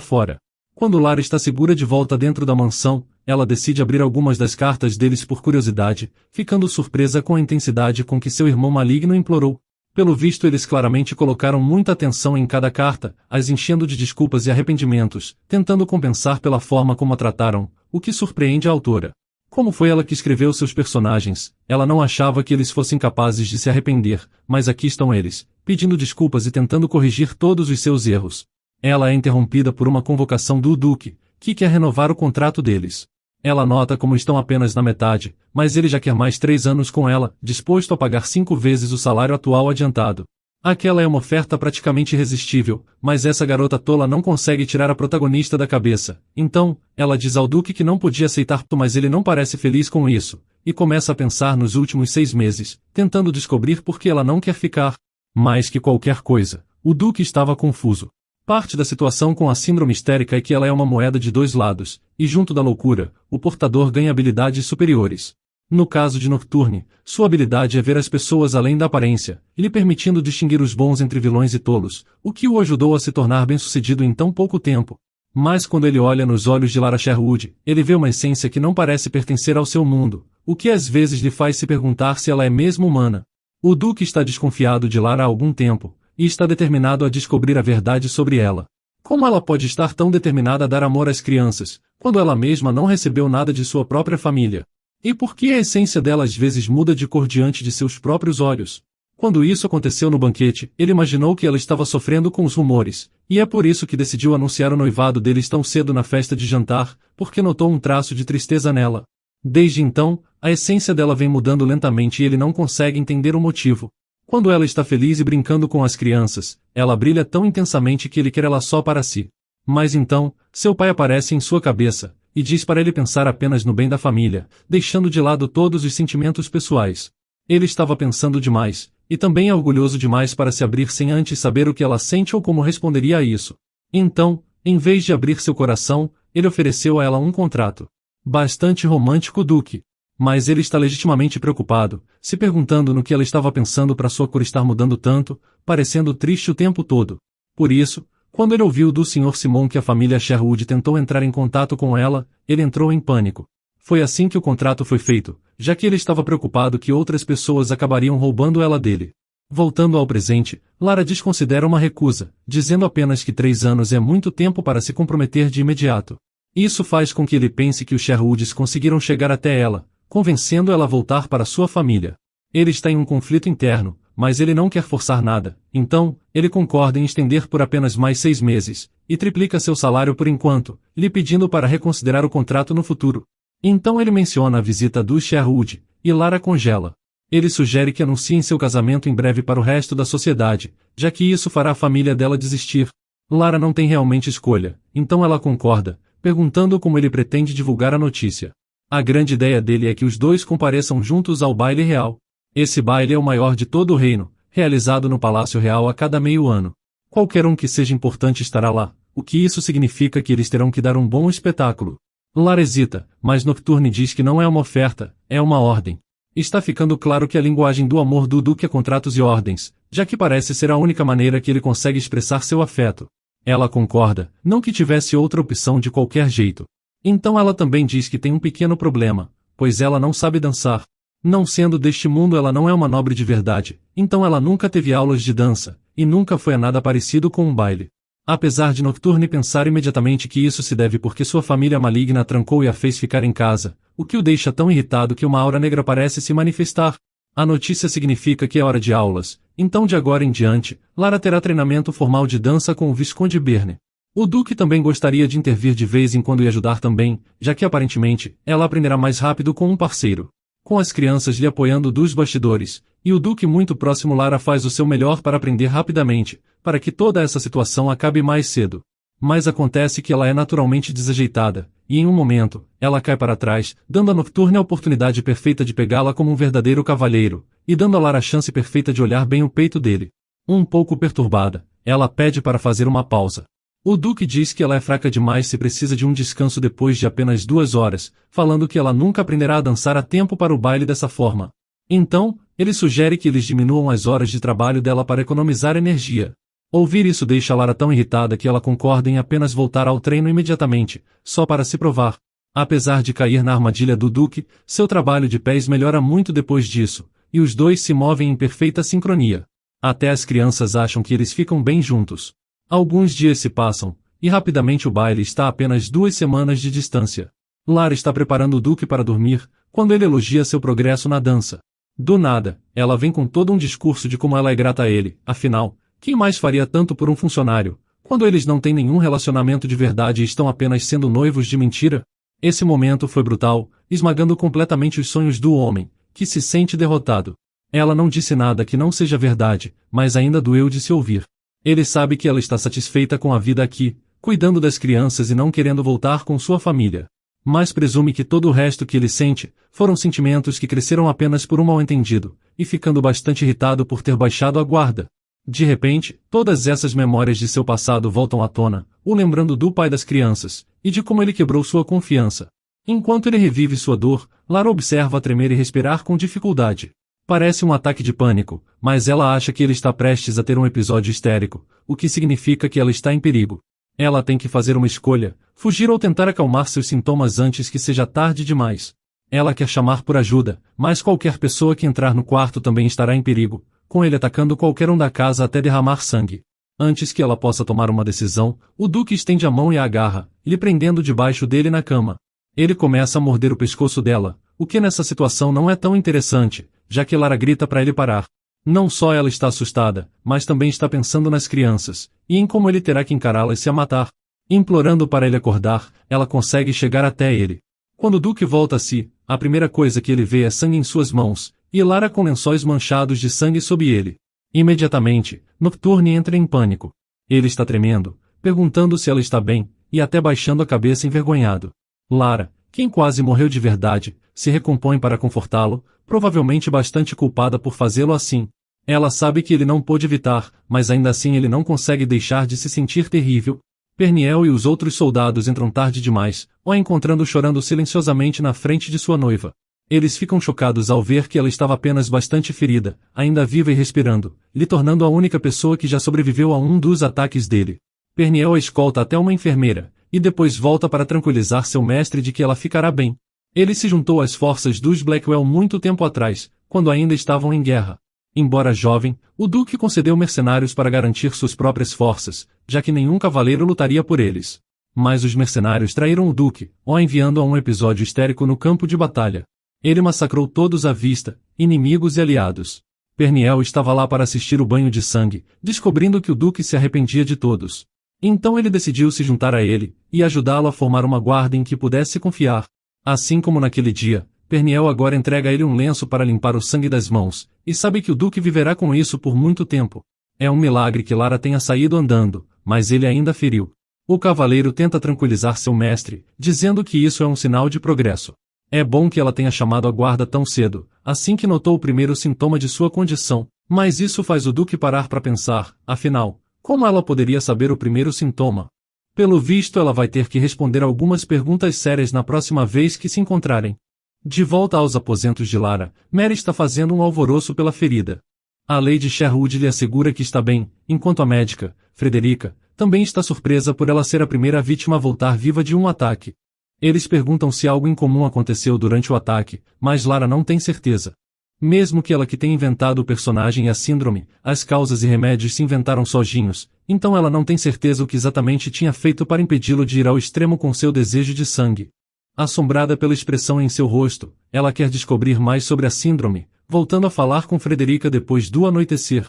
fora. Quando Lara está segura de volta dentro da mansão, ela decide abrir algumas das cartas deles por curiosidade, ficando surpresa com a intensidade com que seu irmão maligno implorou. Pelo visto eles claramente colocaram muita atenção em cada carta, as enchendo de desculpas e arrependimentos, tentando compensar pela forma como a trataram, o que surpreende a autora. Como foi ela que escreveu seus personagens, ela não achava que eles fossem capazes de se arrepender, mas aqui estão eles, pedindo desculpas e tentando corrigir todos os seus erros. Ela é interrompida por uma convocação do Duque, que quer renovar o contrato deles. Ela nota como estão apenas na metade, mas ele já quer mais 3 anos com ela, disposto a pagar 5 vezes o salário atual adiantado. Aquela é uma oferta praticamente irresistível, mas essa garota tola não consegue tirar a protagonista da cabeça. Então, ela diz ao Duque que não podia aceitar, mas ele não parece feliz com isso, e começa a pensar nos últimos 6 meses, tentando descobrir por que ela não quer ficar. Mais que qualquer coisa, o Duque estava confuso. Parte da situação com a síndrome histérica é que ela é uma moeda de 2 lados, e junto da loucura, o portador ganha habilidades superiores. No caso de Nocturne, sua habilidade é ver as pessoas além da aparência, lhe permitindo distinguir os bons entre vilões e tolos, o que o ajudou a se tornar bem-sucedido em tão pouco tempo. Mas quando ele olha nos olhos de Lara Sherwood, ele vê uma essência que não parece pertencer ao seu mundo, o que às vezes lhe faz se perguntar se ela é mesmo humana. O Duque está desconfiado de Lara há algum tempo, e está determinado a descobrir a verdade sobre ela. Como ela pode estar tão determinada a dar amor às crianças, quando ela mesma não recebeu nada de sua própria família? E por que a essência dela às vezes muda de cor diante de seus próprios olhos? Quando isso aconteceu no banquete, ele imaginou que ela estava sofrendo com os rumores, e é por isso que decidiu anunciar o noivado deles tão cedo na festa de jantar, porque notou um traço de tristeza nela. Desde então, a essência dela vem mudando lentamente e ele não consegue entender o motivo. Quando ela está feliz e brincando com as crianças, ela brilha tão intensamente que ele quer ela só para si. Mas então, seu pai aparece em sua cabeça, e diz para ele pensar apenas no bem da família, deixando de lado todos os sentimentos pessoais. Ele estava pensando demais, e também é orgulhoso demais para se abrir sem antes saber o que ela sente ou como responderia a isso. Então, em vez de abrir seu coração, ele ofereceu a ela um contrato. Bastante romântico, Duque. Mas ele está legitimamente preocupado, se perguntando no que ela estava pensando para sua cor estar mudando tanto, parecendo triste o tempo todo. Por isso, quando ele ouviu do Sr. Simon que a família Sherwood tentou entrar em contato com ela, ele entrou em pânico. Foi assim que o contrato foi feito, já que ele estava preocupado que outras pessoas acabariam roubando ela dele. Voltando ao presente, Lara desconsidera uma recusa, dizendo apenas que 3 anos é muito tempo para se comprometer de imediato. Isso faz com que ele pense que os Sherwoods conseguiram chegar até ela, convencendo ela a voltar para sua família. Ele está em um conflito interno, mas ele não quer forçar nada, então, ele concorda em estender por apenas mais 6 meses, e triplica seu salário por enquanto, lhe pedindo para reconsiderar o contrato no futuro. Então ele menciona a visita do Sherwood, e Lara congela. Ele sugere que anunciem seu casamento em breve para o resto da sociedade, já que isso fará a família dela desistir. Lara não tem realmente escolha, então ela concorda, perguntando como ele pretende divulgar a notícia. A grande ideia dele é que os dois compareçam juntos ao baile real. Esse baile é o maior de todo o reino, realizado no Palácio Real a cada meio ano. Qualquer um que seja importante estará lá, o que isso significa que eles terão que dar um bom espetáculo. Lara hesita, mas Nocturne diz que não é uma oferta, é uma ordem. Está ficando claro que a linguagem do amor do Duque é contratos e ordens, já que parece ser a única maneira que ele consegue expressar seu afeto. Ela concorda, não que tivesse outra opção de qualquer jeito. Então ela também diz que tem um pequeno problema, pois ela não sabe dançar. Não sendo deste mundo, ela não é uma nobre de verdade, então ela nunca teve aulas de dança, e nunca foi a nada parecido com um baile. Apesar de Nocturne pensar imediatamente que isso se deve porque sua família maligna a trancou e a fez ficar em casa, o que o deixa tão irritado que uma aura negra parece se manifestar. A notícia significa que é hora de aulas, então de agora em diante, Lara terá treinamento formal de dança com o Visconde Berne. O Duque também gostaria de intervir de vez em quando e ajudar também, já que aparentemente, ela aprenderá mais rápido com um parceiro. Com as crianças lhe apoiando dos bastidores, e o Duque muito próximo, Lara faz o seu melhor para aprender rapidamente, para que toda essa situação acabe mais cedo. Mas acontece que ela é naturalmente desajeitada, e em um momento, ela cai para trás, dando a Nocturne a oportunidade perfeita de pegá-la como um verdadeiro cavalheiro, e dando a Lara a chance perfeita de olhar bem o peito dele. Um pouco perturbada, ela pede para fazer uma pausa. O Duque diz que ela é fraca demais e precisa de um descanso depois de apenas 2 horas, falando que ela nunca aprenderá a dançar a tempo para o baile dessa forma. Então, ele sugere que eles diminuam as horas de trabalho dela para economizar energia. Ouvir isso deixa Lara tão irritada que ela concorda em apenas voltar ao treino imediatamente, só para se provar. Apesar de cair na armadilha do Duque, seu trabalho de pés melhora muito depois disso, e os dois se movem em perfeita sincronia. Até as crianças acham que eles ficam bem juntos. Alguns dias se passam, e rapidamente o baile está a apenas 2 semanas de distância. Lara está preparando o Duque para dormir, quando ele elogia seu progresso na dança. Do nada, ela vem com todo um discurso de como ela é grata a ele, afinal, quem mais faria tanto por um funcionário, quando eles não têm nenhum relacionamento de verdade e estão apenas sendo noivos de mentira? Esse momento foi brutal, esmagando completamente os sonhos do homem, que se sente derrotado. Ela não disse nada que não seja verdade, mas ainda doeu de se ouvir. Ele sabe que ela está satisfeita com a vida aqui, cuidando das crianças e não querendo voltar com sua família. Mas presume que todo o resto que ele sente, foram sentimentos que cresceram apenas por um mal-entendido, e ficando bastante irritado por ter baixado a guarda. De repente, todas essas memórias de seu passado voltam à tona, o lembrando do pai das crianças, e de como ele quebrou sua confiança. Enquanto ele revive sua dor, Lara observa tremer e respirar com dificuldade. Parece um ataque de pânico, mas ela acha que ele está prestes a ter um episódio histérico, o que significa que ela está em perigo. Ela tem que fazer uma escolha, fugir ou tentar acalmar seus sintomas antes que seja tarde demais. Ela quer chamar por ajuda, mas qualquer pessoa que entrar no quarto também estará em perigo, com ele atacando qualquer um da casa até derramar sangue. Antes que ela possa tomar uma decisão, o Duque estende a mão e a agarra, lhe prendendo debaixo dele na cama. Ele começa a morder o pescoço dela, o que nessa situação não é tão interessante, já que Lara grita para ele parar. Não só ela está assustada, mas também está pensando nas crianças, e em como ele terá que encará-las se a matar. Implorando para ele acordar, ela consegue chegar até ele. Quando o Duque volta a si, a primeira coisa que ele vê é sangue em suas mãos, e Lara com lençóis manchados de sangue sob ele. Imediatamente, Nocturne entra em pânico. Ele está tremendo, perguntando se ela está bem, e até baixando a cabeça envergonhado. Lara, quem quase morreu de verdade, se recompõe para confortá-lo, provavelmente bastante culpada por fazê-lo assim. Ela sabe que ele não pôde evitar, mas ainda assim ele não consegue deixar de se sentir terrível. Peniel e os outros soldados entram tarde demais, o encontrando chorando silenciosamente na frente de sua noiva. Eles ficam chocados ao ver que ela estava apenas bastante ferida, ainda viva e respirando, lhe tornando a única pessoa que já sobreviveu a um dos ataques dele. Peniel a escolta até uma enfermeira, e depois volta para tranquilizar seu mestre de que ela ficará bem. Ele se juntou às forças dos Blackwell muito tempo atrás, quando ainda estavam em guerra. Embora jovem, o Duque concedeu mercenários para garantir suas próprias forças, já que nenhum cavaleiro lutaria por eles. Mas os mercenários traíram o Duque, o enviando a um episódio histérico no campo de batalha. Ele massacrou todos à vista, inimigos e aliados. Peniel estava lá para assistir o banho de sangue, descobrindo que o Duque se arrependia de todos. Então ele decidiu se juntar a ele, e ajudá-lo a formar uma guarda em que pudesse confiar. Assim como naquele dia, Peniel agora entrega a ele um lenço para limpar o sangue das mãos, e sabe que o Duque viverá com isso por muito tempo. É um milagre que Lara tenha saído andando, mas ele ainda feriu. O cavaleiro tenta tranquilizar seu mestre, dizendo que isso é um sinal de progresso. É bom que ela tenha chamado a guarda tão cedo, assim que notou o primeiro sintoma de sua condição, mas isso faz o Duque parar para pensar, afinal, como ela poderia saber o primeiro sintoma? Pelo visto ela vai ter que responder algumas perguntas sérias na próxima vez que se encontrarem. De volta aos aposentos de Lara, Mary está fazendo um alvoroço pela ferida. A Lady Sherwood lhe assegura que está bem, enquanto a médica, Frederica, também está surpresa por ela ser a primeira vítima a voltar viva de um ataque. Eles perguntam se algo incomum aconteceu durante o ataque, mas Lara não tem certeza. Mesmo que ela que tenha inventado o personagem e a síndrome, as causas e remédios se inventaram sozinhos, então ela não tem certeza o que exatamente tinha feito para impedi-lo de ir ao extremo com seu desejo de sangue. Assombrada pela expressão em seu rosto, ela quer descobrir mais sobre a síndrome, voltando a falar com Frederica depois do anoitecer.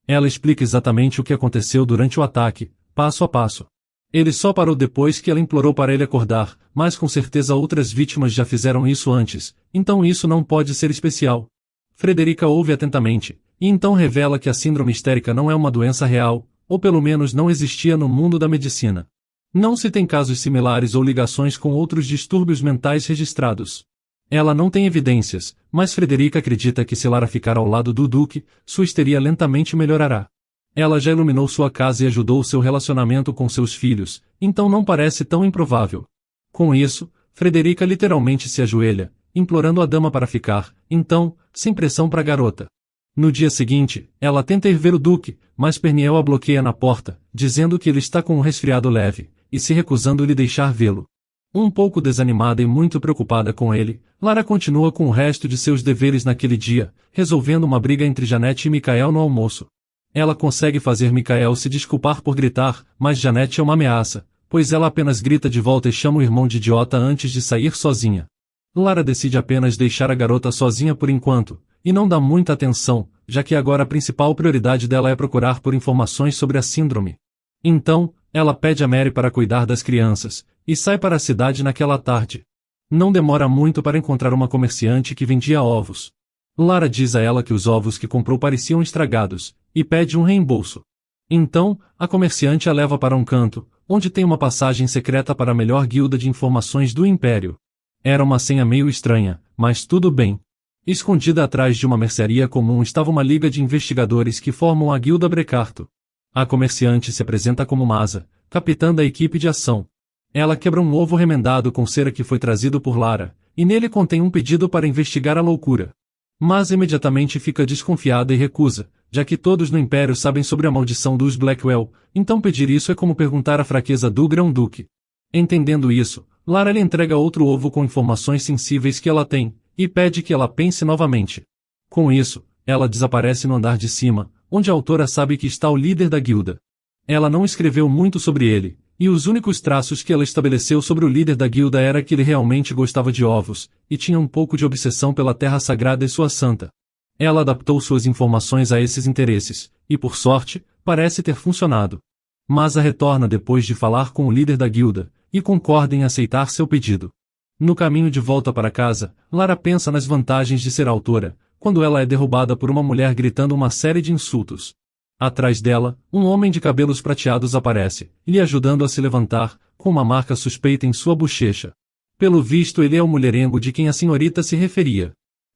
Ela explica exatamente o que aconteceu durante o ataque, passo a passo. Ele só parou depois que ela implorou para ele acordar, mas com certeza outras vítimas já fizeram isso antes, então isso não pode ser especial. Frederica ouve atentamente, e então revela que a síndrome histérica não é uma doença real, ou pelo menos não existia no mundo da medicina. Não se tem casos similares ou ligações com outros distúrbios mentais registrados. Ela não tem evidências, mas Frederica acredita que se Lara ficar ao lado do Duque, sua histeria lentamente melhorará. Ela já iluminou sua casa e ajudou seu relacionamento com seus filhos, então não parece tão improvável. Com isso, Frederica literalmente se ajoelha, implorando a dama para ficar, então, sem pressão para a garota. No dia seguinte, ela tenta ir ver o Duque, mas Peniel a bloqueia na porta, dizendo que ele está com um resfriado leve, e se recusando lhe deixar vê-lo. Um pouco desanimada e muito preocupada com ele, Lara continua com o resto de seus deveres naquele dia, resolvendo uma briga entre Janete e Michael no almoço. Ela consegue fazer Michael se desculpar por gritar, mas Janete é uma ameaça, pois ela apenas grita de volta e chama o irmão de idiota antes de sair sozinha. Lara decide apenas deixar a garota sozinha por enquanto, e não dá muita atenção, já que agora a principal prioridade dela é procurar por informações sobre a síndrome. Então, ela pede a Mary para cuidar das crianças, e sai para a cidade naquela tarde. Não demora muito para encontrar uma comerciante que vendia ovos. Lara diz a ela que os ovos que comprou pareciam estragados, e pede um reembolso. Então, a comerciante a leva para um canto, onde tem uma passagem secreta para a melhor guilda de informações do Império. Era uma senha meio estranha, mas tudo bem. Escondida atrás de uma mercearia comum estava uma liga de investigadores que formam a Guilda Brecarto. A comerciante se apresenta como Masa, capitã da equipe de ação. Ela quebra um ovo remendado com cera que foi trazido por Lara, e nele contém um pedido para investigar a loucura. Mas imediatamente fica desconfiada e recusa, já que todos no Império sabem sobre a maldição dos Blackwell, então pedir isso é como perguntar a fraqueza do Grão-Duque. Entendendo isso, Lara lhe entrega outro ovo com informações sensíveis que ela tem, e pede que ela pense novamente. Com isso, ela desaparece no andar de cima, onde a autora sabe que está o líder da guilda. Ela não escreveu muito sobre ele, e os únicos traços que ela estabeleceu sobre o líder da guilda era que ele realmente gostava de ovos, e tinha um pouco de obsessão pela terra sagrada e sua santa. Ela adaptou suas informações a esses interesses, e por sorte, parece ter funcionado. Masa retorna depois de falar com o líder da guilda, e concorda em aceitar seu pedido. No caminho de volta para casa, Lara pensa nas vantagens de ser autora, quando ela é derrubada por uma mulher gritando uma série de insultos. Atrás dela, um homem de cabelos prateados aparece, lhe ajudando a se levantar, com uma marca suspeita em sua bochecha. Pelo visto ele é o mulherengo de quem a senhorita se referia.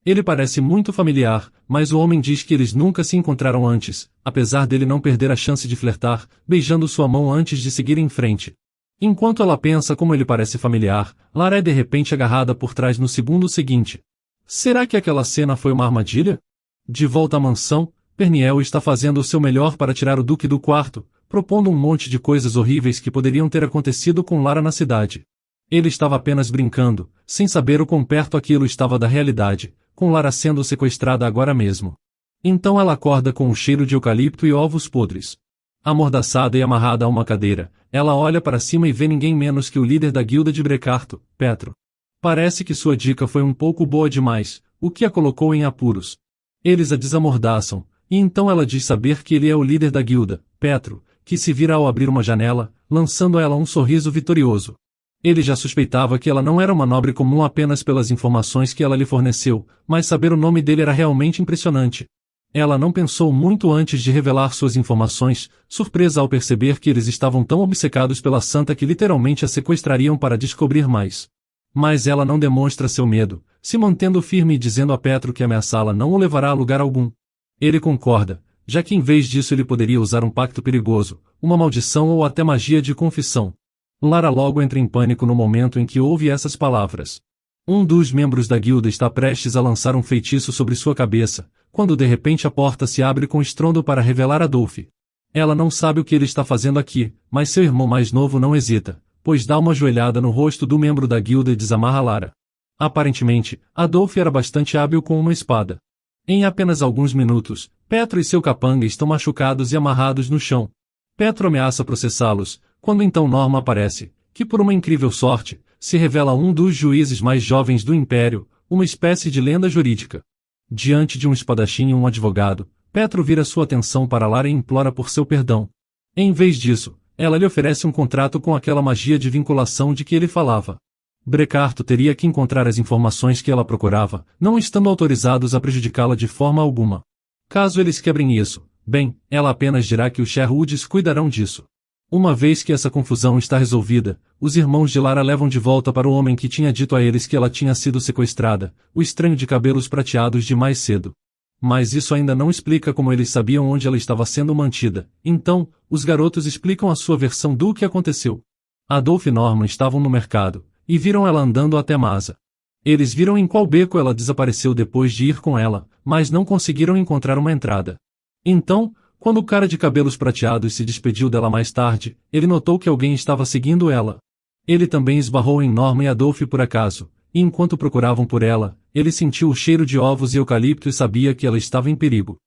Ele parece muito familiar, mas o homem diz que eles nunca se encontraram antes, apesar dele não perder a chance de flertar, beijando sua mão antes de seguir em frente. Enquanto ela pensa como ele parece familiar, Lara é de repente agarrada por trás no segundo seguinte. Será que aquela cena foi uma armadilha? De volta à mansão, Perniel está fazendo o seu melhor para tirar o Duque do quarto, propondo um monte de coisas horríveis que poderiam ter acontecido com Lara na cidade. Ele estava apenas brincando, sem saber o quão perto aquilo estava da realidade, com Lara sendo sequestrada agora mesmo. Então ela acorda com um cheiro de eucalipto e ovos podres. Amordaçada e amarrada a uma cadeira, ela olha para cima e vê ninguém menos que o líder da guilda de Brecarto, Petro. Parece que sua dica foi um pouco boa demais, o que a colocou em apuros. Eles a desamordaçam, e então ela diz saber que ele é o líder da guilda, Petro, que se vira ao abrir uma janela, lançando a ela um sorriso vitorioso. Ele já suspeitava que ela não era uma nobre comum apenas pelas informações que ela lhe forneceu, mas saber o nome dele era realmente impressionante. Ela não pensou muito antes de revelar suas informações, surpresa ao perceber que eles estavam tão obcecados pela santa que literalmente a sequestrariam para descobrir mais. Mas ela não demonstra seu medo, se mantendo firme e dizendo a Petro que ameaçá-la não o levará a lugar algum. Ele concorda, já que em vez disso ele poderia usar um pacto perigoso, uma maldição ou até magia de confissão. Lara logo entra em pânico no momento em que ouve essas palavras. Um dos membros da guilda está prestes a lançar um feitiço sobre sua cabeça, quando de repente a porta se abre com estrondo para revelar Adolphe. Ela não sabe o que ele está fazendo aqui, mas seu irmão mais novo não hesita, pois dá uma joelhada no rosto do membro da guilda e desamarra Lara. Aparentemente, Adolphe era bastante hábil com uma espada. Em apenas alguns minutos, Petro e seu capanga estão machucados e amarrados no chão. Petro ameaça processá-los, quando então Norma aparece, que por uma incrível sorte, se revela um dos juízes mais jovens do Império, uma espécie de lenda jurídica. Diante de um espadachim e um advogado, Petro vira sua atenção para Lara e implora por seu perdão. Em vez disso, ela lhe oferece um contrato com aquela magia de vinculação de que ele falava. Brecarto teria que encontrar as informações que ela procurava, não estando autorizados a prejudicá-la de forma alguma. Caso eles quebrem isso, bem, ela apenas dirá que os Sherwoods cuidarão disso. Uma vez que essa confusão está resolvida, os irmãos de Lara levam de volta para o homem que tinha dito a eles que ela tinha sido sequestrada, o estranho de cabelos prateados de mais cedo. Mas isso ainda não explica como eles sabiam onde ela estava sendo mantida, então, os garotos explicam a sua versão do que aconteceu. Adolphe e Norman estavam no mercado, e viram ela andando até Masa. Eles viram em qual beco ela desapareceu depois de ir com ela, mas não conseguiram encontrar uma entrada. Então, quando o cara de cabelos prateados se despediu dela mais tarde, ele notou que alguém estava seguindo ela. Ele também esbarrou em Norma e Adolphe por acaso, e enquanto procuravam por ela, ele sentiu o cheiro de ovos e eucalipto e sabia que ela estava em perigo.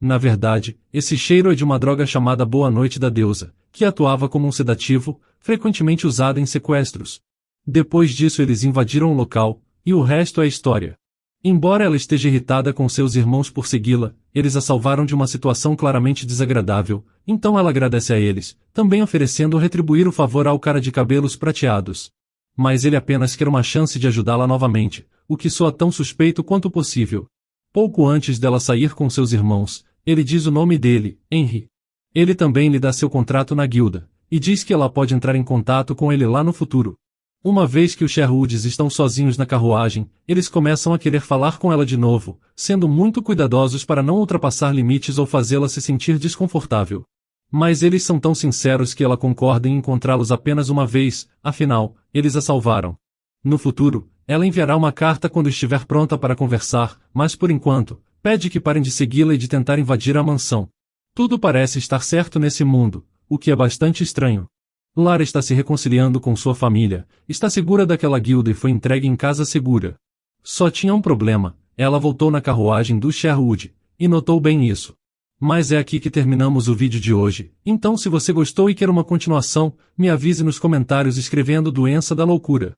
Na verdade, esse cheiro é de uma droga chamada Boa Noite da Deusa, que atuava como um sedativo, frequentemente usado em sequestros. Depois disso eles invadiram o local, e o resto é história. Embora ela esteja irritada com seus irmãos por segui-la, eles a salvaram de uma situação claramente desagradável, então ela agradece a eles, também oferecendo retribuir o favor ao cara de cabelos prateados. Mas ele apenas quer uma chance de ajudá-la novamente, o que soa tão suspeito quanto possível. Pouco antes dela sair com seus irmãos, ele diz o nome dele, Henry. Ele também lhe dá seu contrato na guilda, e diz que ela pode entrar em contato com ele lá no futuro. Uma vez que os Sherwoods estão sozinhos na carruagem, eles começam a querer falar com ela de novo, sendo muito cuidadosos para não ultrapassar limites ou fazê-la se sentir desconfortável. Mas eles são tão sinceros que ela concorda em encontrá-los apenas uma vez, afinal, eles a salvaram. No futuro, ela enviará uma carta quando estiver pronta para conversar, mas por enquanto, pede que parem de segui-la e de tentar invadir a mansão. Tudo parece estar certo nesse mundo, o que é bastante estranho. Lara está se reconciliando com sua família, está segura daquela guilda e foi entregue em casa segura. Só tinha um problema, ela voltou na carruagem do Sherwood, e notou bem isso. Mas é aqui que terminamos o vídeo de hoje, então se você gostou e quer uma continuação, me avise nos comentários escrevendo Doença da Loucura.